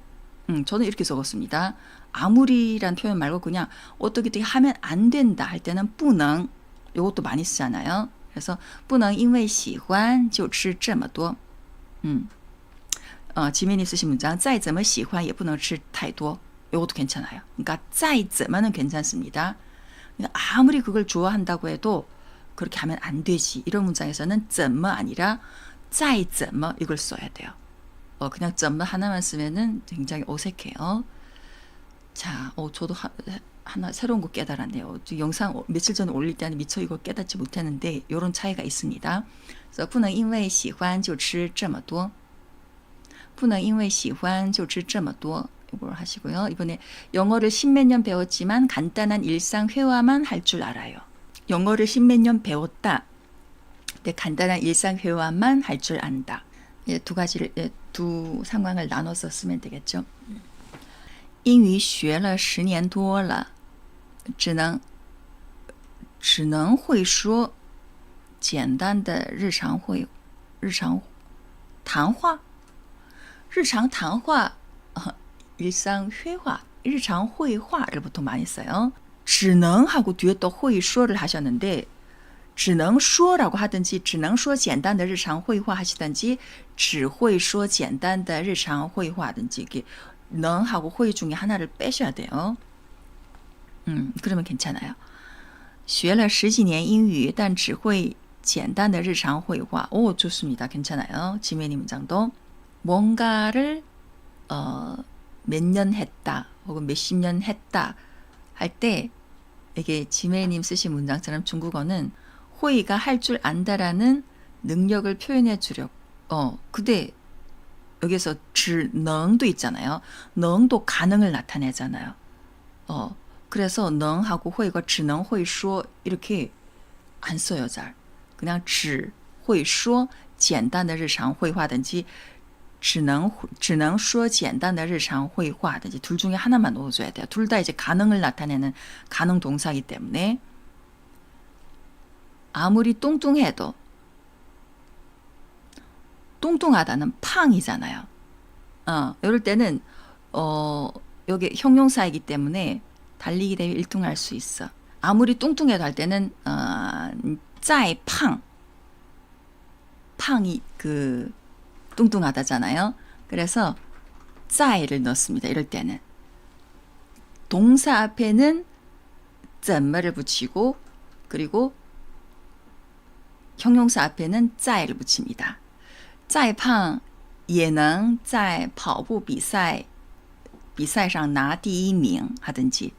저는 이렇게 적었습니다. 아무리란 표현 말고 그냥 어떻게 하면 안 된다 할 때는 不能 이것도 많이 쓰잖아요. 그래서 不能因为喜欢就吃这么多. 지민이 쓰신 문장 再怎么喜欢也不能吃太多. 이것도 괜찮아요. 그러니까 再怎么는 괜찮습니다. 그러니까 아무리 그걸 좋아한다고 해도 그렇게 하면 안 되지. 이런 문장에서는 怎么 아니라 再怎么 이걸 써야 돼요. 그냥 怎么 하나만 쓰면은 굉장히 어색해요. 자, 저도 하나 새로운 거 깨달았네요. 영상 며칠 전에 올릴 때는 미처 이걸 깨닫지 못했는데 이런 차이가 있습니다. 그래서 不能因为喜欢就吃这么多. 不能因为喜欢就吃这么多. 이걸 하시고요. 이번에 영어를 십몇 년 배웠지만 간단한 일상 회화만 할 줄 알아요. 영어를 십몇 년 배웠다. 근데 간단한 일상 회화만 할 줄 안다. 두 가지를 두 상황을 나눠서 쓰면 되겠죠. 英语学了10年多了，只能会说简单的日常谈话，일상 회화, 일상会话를 보통 많이 써요. 只能 하고 뒤에 또 会说를 하셨는데 只能说라고 하든지 只能说简单的日常会话 하시든지 只会说简单的日常会话든지 이게 能 하고 会 중에 하나를 빼셔야 돼요. 그러면 괜찮아요. 学了十几年英语但只会简单的日常会话. 오, 좋습니다. 괜찮아요. 지메니 문장도 뭔가를 몇 년 했다 혹은 몇십 년 했다 할 때 이게 지메님 쓰신 문장처럼 중국어는 호의가 할 줄 안다라는 능력을 표현해 주려고 근데 여기서 只能도 있잖아요. 능도 가능을 나타내잖아요. 그래서 능하고 호의가 只能会说 이렇게 안 써요. 잘. 그냥 只会说简单的日常会话든지 只能说简单的日常会话든지 둘 중에 하나만 넣어줘야 돼요. 둘 다 이제 가능을 나타내는 가능 동사이기 때문에 아무리 뚱뚱해도 뚱뚱하다는 팡이잖아요. 이럴 때는 여기 형용사이기 때문에 달리기 대회 1등 할 수 있어. 아무리 뚱뚱해도 할 때는 再胖 팡이 그 뚱뚱하다잖아요. 그래서 再를 넣습니다. 이럴 때는 동사 앞에는 怎么를 붙이고 그리고 형용사 앞에는 再를 붙입니다. 再胖也能在跑步比赛上拿第一名 하든지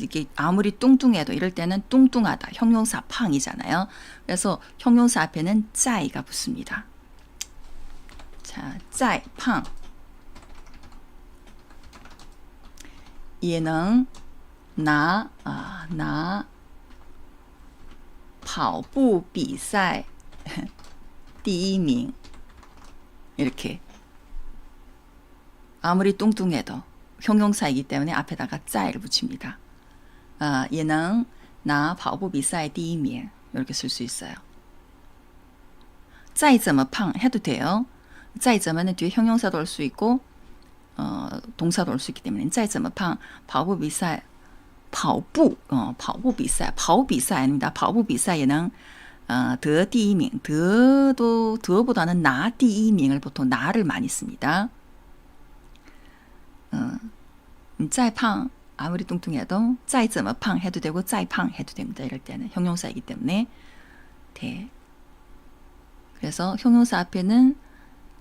이게 아무리 뚱뚱해도 이럴 때는 뚱뚱하다. 형용사 팡이잖아요. 그래서 형용사 앞에는 在가 붙습니다. 자, 再胖也能拿跑步比赛第一名 이렇게 아무리 뚱뚱해도 형용사이기 때문에 앞에다가 在를 붙입니다. 也能拿跑步比赛第一名 이렇게 쓸 수 있어요. 再怎么胖 해도 돼요. 再怎么는 뒤에 형용사도 올 수 있고 동사도 올 수 있기 때문에 再怎么胖跑步比赛跑步比赛아닙니다. 跑步比赛也能得第一名. 더보다는 나 第一名을 보통 나를 많이 씁니다. 再胖 아무리 뚱뚱해도 再怎么胖 해도 되고 再胖 해도 됩니다. 이럴 때는 형용사이기 때문에 네. 그래서 형용사 앞에는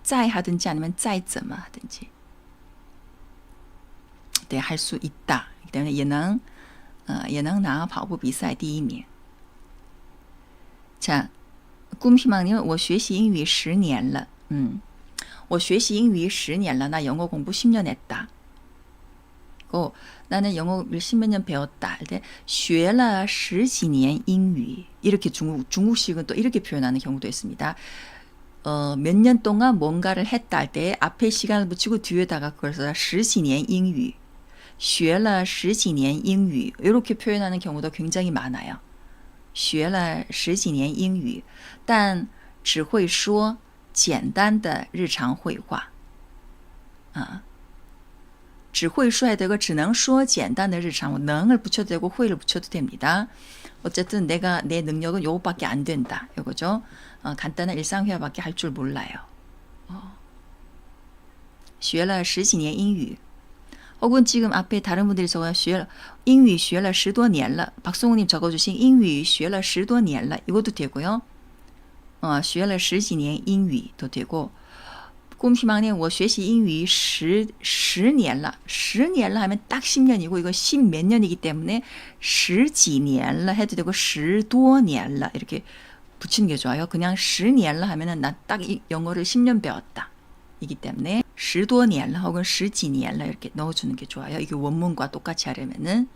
再 하든지 아니면 再怎么 하든지 네, 할 수 있다. 그렇기 때문에 也能也能拿跑步比赛第一名. 자, 꿈희망님은 我学习英语10年了. 我学习英语10年了. 나 영어 공부 10년 했다. 나는 영어를 10몇 년 배웠다. 할 때 学了十几年英语. 이렇게 중국식은 또 이렇게 표현하는 경우도 있습니다. 몇 년 동안 뭔가를 했다 할 때 앞에 시간을 붙이고 뒤에다가 그걸 써서 十几年英语. 学了十几年英语. 이렇게 표현하는 경우도 굉장히 많아요. 学了十几年英语, 但只会说简单的日常会话. 只会说해야 되고 只能说简单的日常, 능을 붙여도 되고 会를 붙여도 됩니다. 어쨌든 내가 내 능력은 요거밖에 안 된다. 이거죠. 간단한 일상회화밖에 할 줄 몰라요. 学了十几年英语. 혹은 지금 앞에 다른 분들이 적어요. 英语学了十多年了. 박성우님 적어주신 英语学了十多年了. 이것도 되고요. 学了十几年英语도 되고. 꿈희망님 我学习英语十年了. 十年了 하면 딱 10년이고 이거 10몇 년이기 때문에 十几年了 해도 되고 十多年了 이렇게 붙이는 게 좋아요. 그냥 10年了 하면은 나 딱 영어를 10년 배웠다. 이기 때문에 十多年了 혹은 十几年了 이렇게 넣어주는 게 좋아요. 이게 원문과 똑같이 하려면은.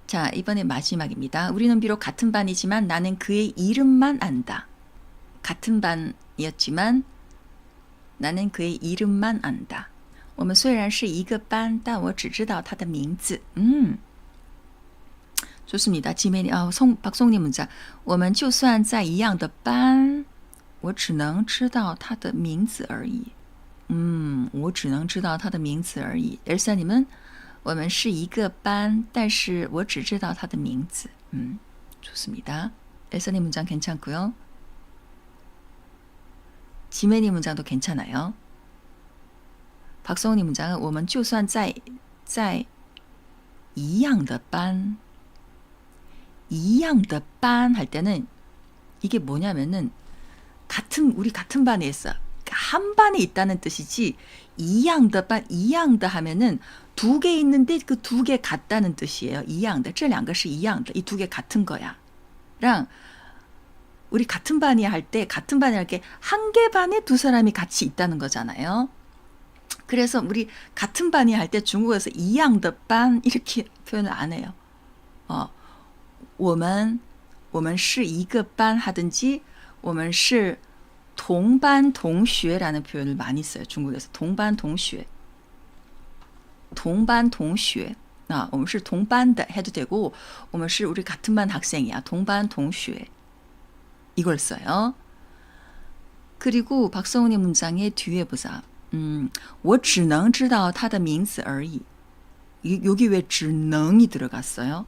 자, 이번에 마지막입니다. 우리는 비록 같은 반이지만 나는 그의 이름만 안다. 같은 반이었지만 나는 그의 이름만 안다. 我们虽然是一个班但我只知道他的名字. 좋습니다. 지메니, 박송님 문자. 我们就算在一样的班我只能知道他的名字而已. 我只能知道他的名字而已. 엘사님은 我们是一个班但是我只知道他的名字. 좋습니다. 엘사님 문장 괜찮고요. 지메니 문장도 괜찮아요. 박성훈님 문장은 我们就算在一样的班一样的班 할 때는 이게 뭐냐면은 우리 같은 반에 있어. 한 반에 있다는 뜻이지. 一样的班, 一样的 하면은 두 개 있는데 그 두 개 같다는 뜻이에요. 一样的,这两个是一样的. 이 두 개 같은 거야. 랑 우리 같은 반이야 할 때 같은 반이 할 때 한 개 반에 두 사람이 같이 있다는 거잖아요. 그래서 우리 같은 반이 할 때 중국어에서 一样的班 이렇게 표현을 안 해요. 我们是一个班 하든지 我们是同班同学 라는 표현을 많이 써요. 중국에서 同班同学同班同学 我们是同班的 해도 되고 我们是 우리 같은 반 학생이야. 同班同学 이걸 써요. 그리고 박성훈의 문장의 뒤에 보자. 我只能知道他的名字而已. 여기 왜 只能이 들어갔어요?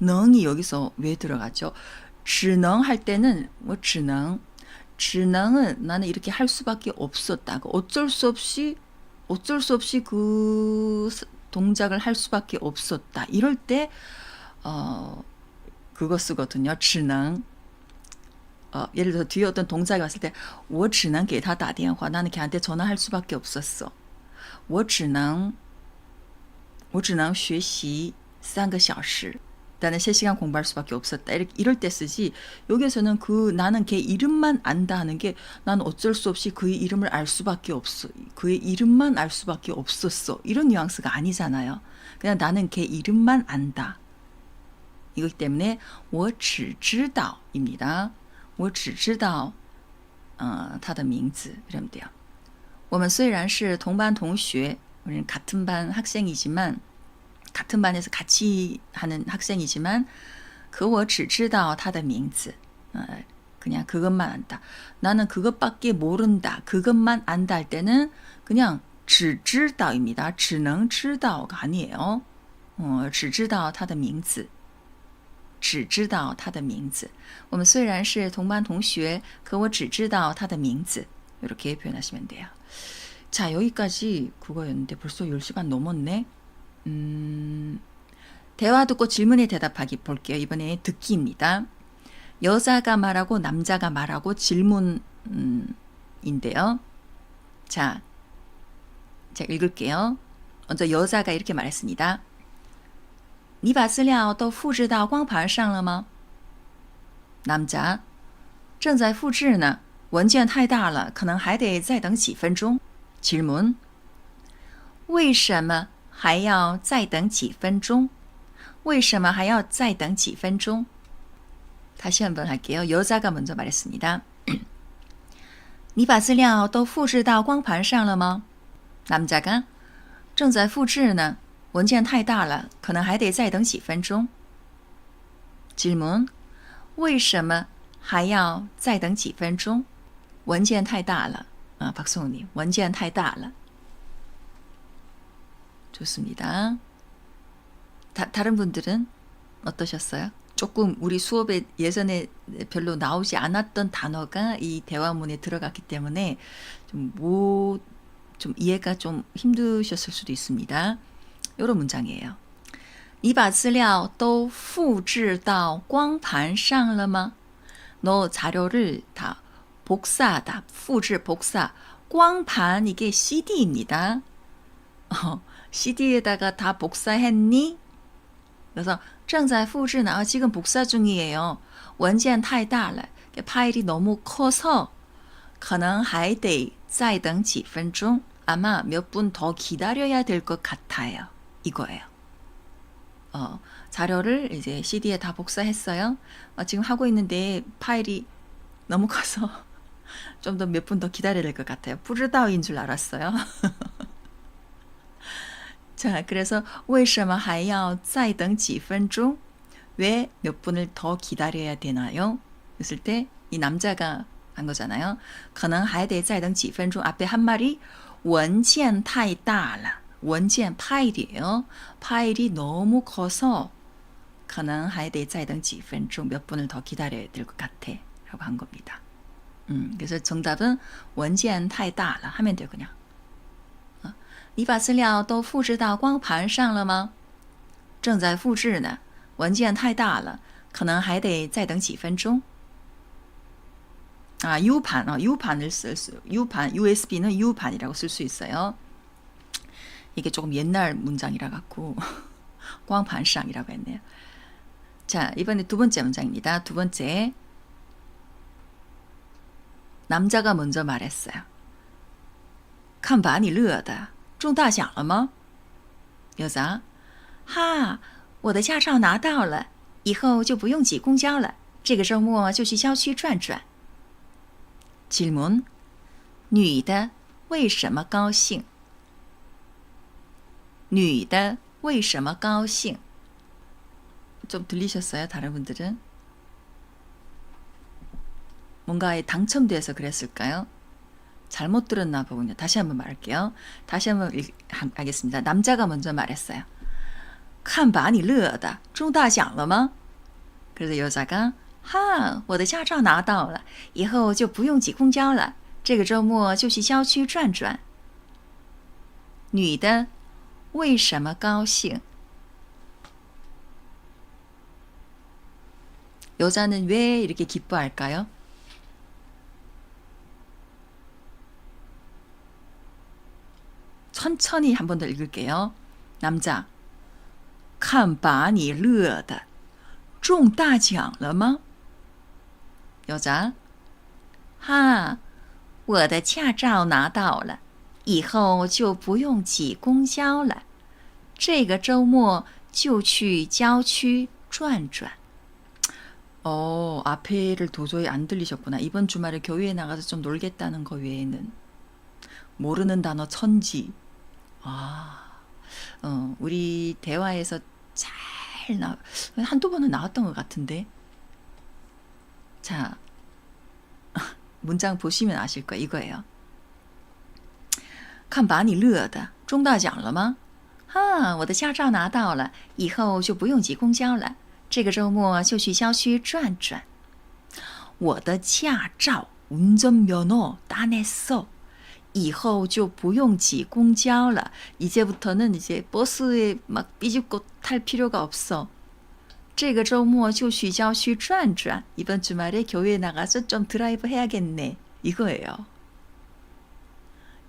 능이 여기서 왜 들어가죠? 只能할 때는 我只能 只能은 나는 이렇게 할 수밖에 없었다고. 어쩔 수 없이 그 동작을 할 수밖에 없었다. 이럴 때 그거 쓰거든요. 只能 예를 들어서 뒤에 어떤 동작이 왔을 때 我只能给他打电话. 나는 걔한테 전화할 수밖에 없었어. 我只能学习3个小时. 나는 3시간 공부할 수밖에 없었다. 이럴 때 쓰지. 여기서는 나는 걔 이름만 안다 하는 게 나는 어쩔 수 없이 그의 이름을 알 수밖에 없어. 그의 이름만 알 수밖에 없었어. 이런 뉘앙스가 아니잖아요. 그냥 나는 걔 이름만 안다. 이기 때문에 我只知道입니다. 我只知道他的名字 이러면 돼요. 我们虽然是同班同学, 우리는 같은 반 학생이지만 같은 반에서 같이 하는 학생이지만 可我只知道他的名字 그냥 그것만 안다. 나는 그것밖에 모른다. 그것만 안다 할 때는 그냥 只知道입니다. 只能知道가 아니에요. 只知道他的名字只知道他的名字. 我们虽然是同班同学可我只知道他的名字. 이렇게 표현하시면 돼요. 자, 여기까지 그거였는데 벌써 10시 반 넘었네. 대화 듣고 질문에 대답하기 볼게요. 이번에 듣기입니다. 여자가 말하고 남자가 말하고 질문인데요. 자, 제가 읽을게요. 먼저 여자가 이렇게 말했습니다. 你把资料都复制到光盘上了吗？ 남자, 正在复制呢，文件太大了，可能还得再等几分钟。 질문, 为什么还要再等几分钟？为什么还要再等几分钟？ 다시 한번 할게요. 여자가 먼저 말했습니다. 你把资料都复制到光盘上了吗？ 남자가 正在复制呢，文件太大了，可能还得再等几分钟。 질문, 为什么还要再等几分钟？文件太大了。 박성우님, 文件太大了。 좋습니다. 다른 분들은 어떠셨어요? 조금 우리 수업에 예전에 별로 나오지 않았던 단어가 이 대화문에 들어갔기 때문에 좀 이해가 좀 힘드셨을 수도 있습니다. 이런 문장이에요. 你把资料都复制到光盘上了吗? 너 자료를 다 복사하다, 复制, 복사.光盘 이게 CD입니다. CD에다가 다 복사했니? 그래서 正在复制呢, 지금 복사 중이에요. 文件太大了, 파일이 너무 커서 可能还得再等几分钟. 아마 몇 분 더 기다려야 될 것 같아요. 이거예요. 자료를 이제 CD에 다 복사했어요. 지금 하고 있는데 파일이 너무 커서 좀 더 몇 분 더 기다려야 될 것 같아요. 부르다인 줄 알았어요. 자, 그래서 为什么还要再等几分钟? 왜 몇 분을 더 기다려야 되나요? 했을 때 이 남자가 한 거잖아요. 可能还得再等几分钟. 앞에 한 말이 文件太大了. 文件 파일이에요. 파일이 너무 커서 可能还得再等几分钟. 몇 분을 더 기다려야 될 것 같아. 라고 한 겁니다. 그래서 정답은 文件太大了 하면 돼요, 그냥. 你把资料都复制到光盘上了吗？正在复制呢，文件太大了，可能还得再等几分钟。 U판, U판을 쓸 수, U판, USB는 U판이라고 쓸 수 있어요. 이게 조금 옛날 문장이라 갖고光盘上이라고 했네요. 자, 이번에 두 번째 문장입니다. 두 번째. 남자가 먼저 말했어요. 看把你乐的中大奖了吗? 여자, 哈，我的驾照拿到了，以后就不用挤公交了，这个周末就去郊区转转。 질문, 女的为什么高兴?女的为什么高兴? 좀 들리셨어요? 다른 분들은? 뭔가에 당첨돼서 그랬을까요? 잘못 들었나 보군요. 다시 한번 말할게요. 다시 한번 하겠습니다. 남자가 먼저 말했어요. 看把你乐的中大奖了吗? 그래서 여자가 哈，我的驾照拿到了，以后就不用挤公交了。这个周末就去郊区转转。女的为什么高兴？ 여자는 왜 이렇게 기뻐할까요? 천천히 한 번 더 읽을게요. 남자, 看把你乐的中大奖了吗? 여자, 哈，我的驾照拿到了，以后就不用挤公交了。这个周末就去郊区转转。 앞에를 도저히 안 들리셨구나. 이번 주말에 교회에 나가서 좀 놀겠다는 거 외에는 모르는 단어 천지. 우리 대화에서 잘 한두 번은 나왔던 것 같은데. 자, 문장 보시면 아실 거예요. 이거예요. 看把你乐的中大奖了吗? 我的驾照拿到了，以后就不用挤公交了。这个周末就去郊区转转。我的驾照 운전면허 따냈어. 以后就不用挤公交了. 이제부터는 이제 버스에 막 삐집고 탈 필요가 없어. 这个周末就去郊区转转. 이번 주말에 교회에 나가서 좀 드라이브 해야겠네. 이거예요.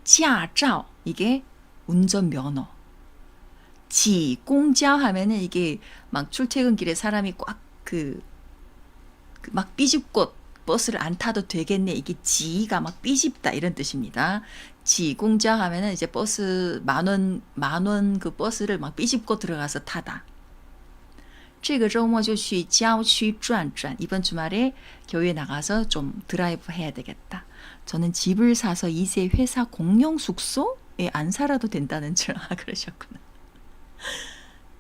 驾照 이게 운전면허. 지 공交 하면은 이게 막 출퇴근길에 사람이 꽉 막 삐집고 버스를 안 타도 되겠네. 이게 지가 막 삐집다 이런 뜻입니다. 지 공交 하면은 이제 버스 만원 그 버스를 막 삐집고 들어가서 타다. 这个周末就去郊区转转. 이번 주말에 교회 나가서 좀 드라이브 해야 되겠다. 저는 집을 사서 이제 회사 공용 숙소에 안 살아도 된다는 줄 그러셨구나.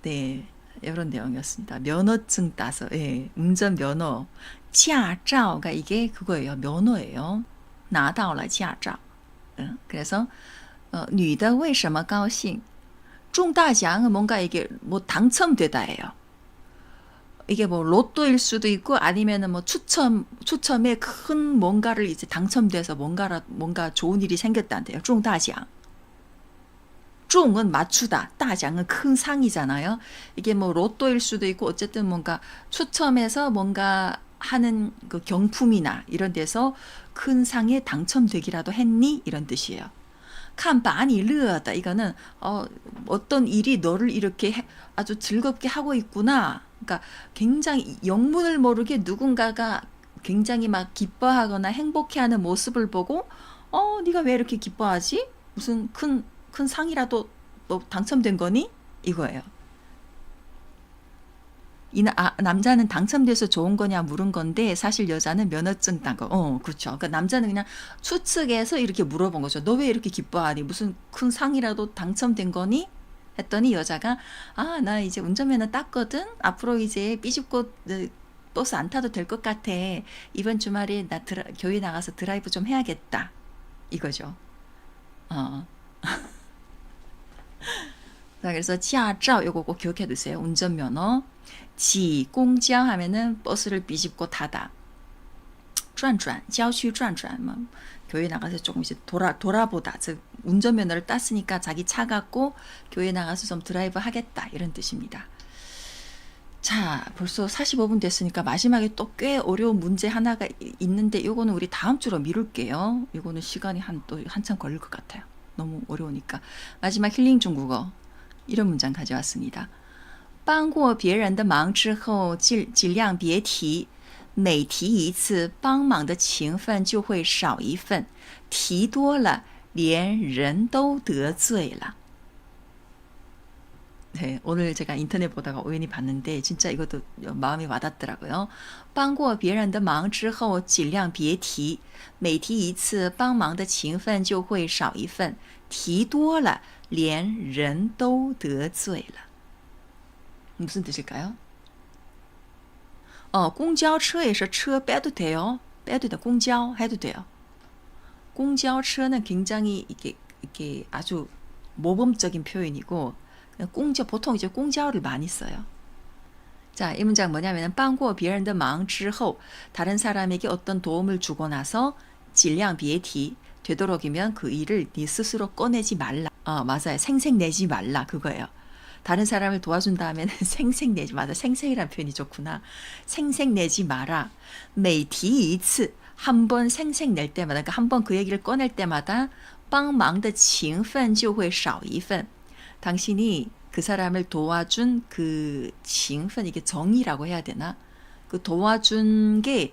네, 이런 내용이었습니다. 면허증 따서, 예, 운전 면허, 驾照가 이게 그거예요. 면허예요. 拿到了驾照. 그래서 女的为什么高兴? 中大奖은 뭔가 이게 뭐 당첨되다예요. 이게 뭐 로또일 수도 있고 아니면은 뭐 추첨에 큰 뭔가를 이제 당첨돼서 뭔가 좋은 일이 생겼다는데요. 中大奖. 中은 맞추다, 大奖은 큰 상이잖아요. 이게 뭐 로또일 수도 있고 어쨌든 뭔가 추첨해서 뭔가 하는 그 경품이나 이런 데서 큰 상에 당첨되기라도 했니? 이런 뜻이에요. 看把你乐的 이거는 어떤 일이 너를 이렇게 아주 즐겁게 하고 있구나. 그러니까 굉장히 영문을 모르게 누군가가 굉장히 막 기뻐하거나 행복해하는 모습을 보고 네가 왜 이렇게 기뻐하지? 무슨 큰 상이라도 너 당첨된 거니? 이거예요. 남자는 당첨돼서 좋은 거냐 물은 건데 사실 여자는 면허증 딴 거. 그렇죠. 그러니까 남자는 그냥 추측해서 이렇게 물어본 거죠. 너 왜 이렇게 기뻐하니? 무슨 큰 상이라도 당첨된 거니? 했더니 여자가 나 이제 운전면허 땄거든. 앞으로 이제 삐집고 버스 안 타도 될 것 같아. 이번 주말에 나 교회 나가서 드라이브 좀 해야겠다. 이거죠. 자, 그래서 驾照 요거 꼭 기억해 두세요. 운전면허. 挤公交 하면은 버스를 삐집고 타다. 转转, 郊区转转, 뭐 교회 나가서 조금 이제 돌아보다. 즉 운전면허를 땄으니까 자기 차 갖고 교회 나가서 좀 드라이브 하겠다 이런 뜻입니다. 자, 벌써 45분 됐으니까 마지막에 또 꽤 어려운 문제 하나가 있는데 이거는 우리 다음 주로 미룰게요. 이거는 시간이 또 한참 걸릴 것 같아요. 너무 어려우니까. 마지막 힐링 중국어 이런 문장 가져왔습니다. 帮过别人的忙之后尽量别提，每提一次帮忙的情分就会少一份，提多了连人都得罪了。 네, 오늘 제가 인터넷 보다가 우연히 봤는데 진짜 이것도 마음이 와닿더라고요. 帮过别人的忙之后尽量别提，每提一次帮忙的情分就会少一份，提多了连人都得罪了。 무슨 뜻일까요? 公交车에서车 빼도 돼요. 빼도 돼. 공交 해도 돼요. 공交车는 굉장히 이게 아주 모범적인 표현이고 보통 이제 공交를 많이 써요. 자, 이 문장 뭐냐면은 帮过别人的忙之后 다른 사람에게 어떤 도움을 주고 나서 尽量别提 되도록이면 그 일을 네 스스로 꺼내지 말라. 맞아요. 생색내지 말라 그거예요. 다른 사람을 도와준 다음에는 생색내지 마라. 생색이란 표현이 좋구나. 생색내지 마라. 每提一次 한 번 생색낼 때마다 그러니까 한 번 그 얘기를 꺼낼 때마다 帮忙的情分就会少一份. 당신이 그 사람을 도와준 그 情分 이게 정이라고 해야 되나? 그 도와준 게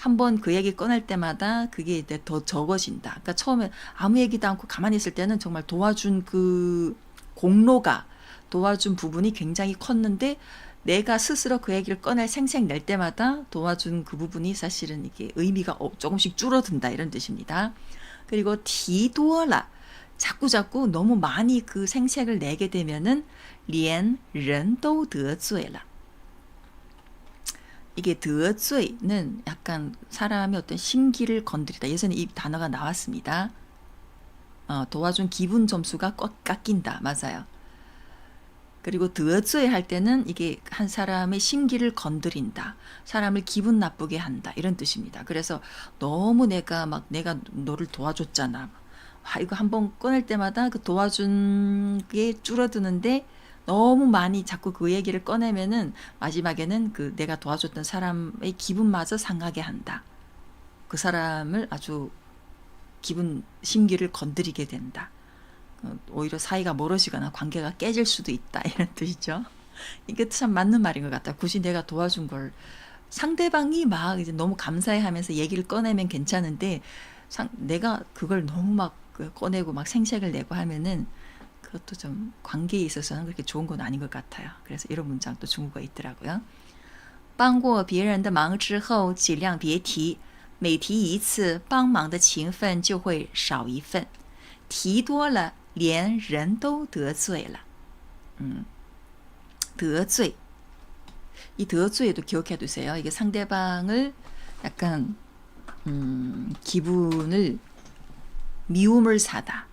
한 번 그 얘기 꺼낼 때마다 그게 이제 더 적어진다. 그러니까 처음에 아무 얘기도 않고 가만히 있을 때는 정말 도와준 그 공로가 도와준 부분이 굉장히 컸는데 내가 스스로 그 얘기를 꺼낼 생색낼 때마다 도와준 그 부분이 사실은 이게 의미가 조금씩 줄어든다 이런 뜻입니다. 그리고 디도라 자꾸 너무 많이 그 생색을 내게 되면은 连人都得罪了. 이게 得罪는 약간 사람의 어떤 심기를 건드리다. 예전에 이 단어가 나왔습니다. 도와준 기분 점수가 깎인다. 맞아요. 그리고 得罪할 때는 이게 한 사람의 심기를 건드린다. 사람을 기분 나쁘게 한다. 이런 뜻입니다. 그래서 너무 내가 너를 도와줬잖아. 이거 한번 꺼낼 때마다 그 도와준 게 줄어드는데 너무 많이 자꾸 그 얘기를 꺼내면은 마지막에는 그 내가 도와줬던 사람의 기분마저 상하게 한다. 그 사람을 아주 심기를 건드리게 된다. 오히려 사이가 멀어지거나 관계가 깨질 수도 있다 이런 뜻이죠. 이게 참 맞는 말인 것 같아요. 굳이 내가 도와준 걸 상대방이 막 이제 너무 감사해하면서 얘기를 꺼내면 괜찮은데 내가 그걸 너무 막 꺼내고 막 생색을 내고 하면은 그것도 좀 관계에 있어서는 그렇게 좋은 건 아닌 것 같아요. 그래서 이런 문장도 중국어에 있더라고요. 帮过别人的忙之后尽量别提，每提一次帮忙的情分就会少一份，提多了连人都得罪了。 得罪 이得罪도 기억해 두세요. 이게 상대방을 약간 기분을 미움을 사다.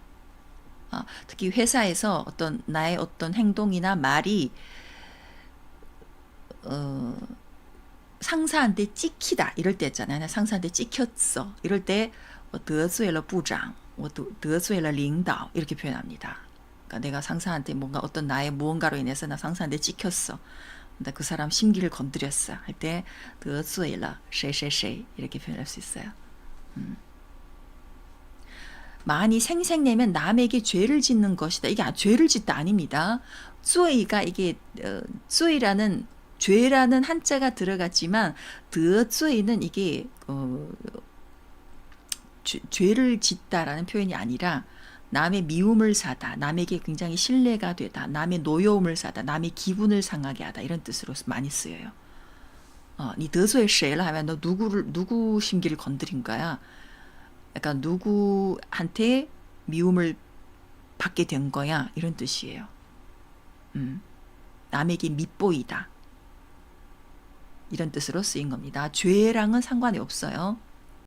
특히 회사에서 어떤 나의 어떤 행동이나 말이 상사한테 찍히다 이럴 때 있잖아요. 상사한테 찍혔어. 이럴 때 得罪了部长, 得罪了领导 이렇게 표현합니다. 그러니까 내가 상사한테 뭔가 어떤 나의 무언가로 인해서 나 상사한테 찍혔어. 근데 그 사람 심기를 건드렸어. 할 때 得罪了谁谁谁 이렇게 표현할 수 있어요. 많이 생색내면 남에게 죄를 짓는 것이다. 이게 죄를 짓다 아닙니다. 罪가 이게 罪라는 죄라는 한자가 들어갔지만 得罪는 이게 죄를 짓다라는 표현이 아니라 남의 미움을 사다, 남에게 굉장히 신뢰가 되다, 남의 노여움을 사다, 남의 기분을 상하게 하다 이런 뜻으로 많이 쓰여요. 니 得罪谁了 하면 너 누구 심기를 건드린 거야? 약간 누구한테 미움을 받게 된 거야? 이런 뜻이에요. 남에게 밉보이다. 이런 뜻으로 쓰인 겁니다. 죄랑은 상관이 없어요.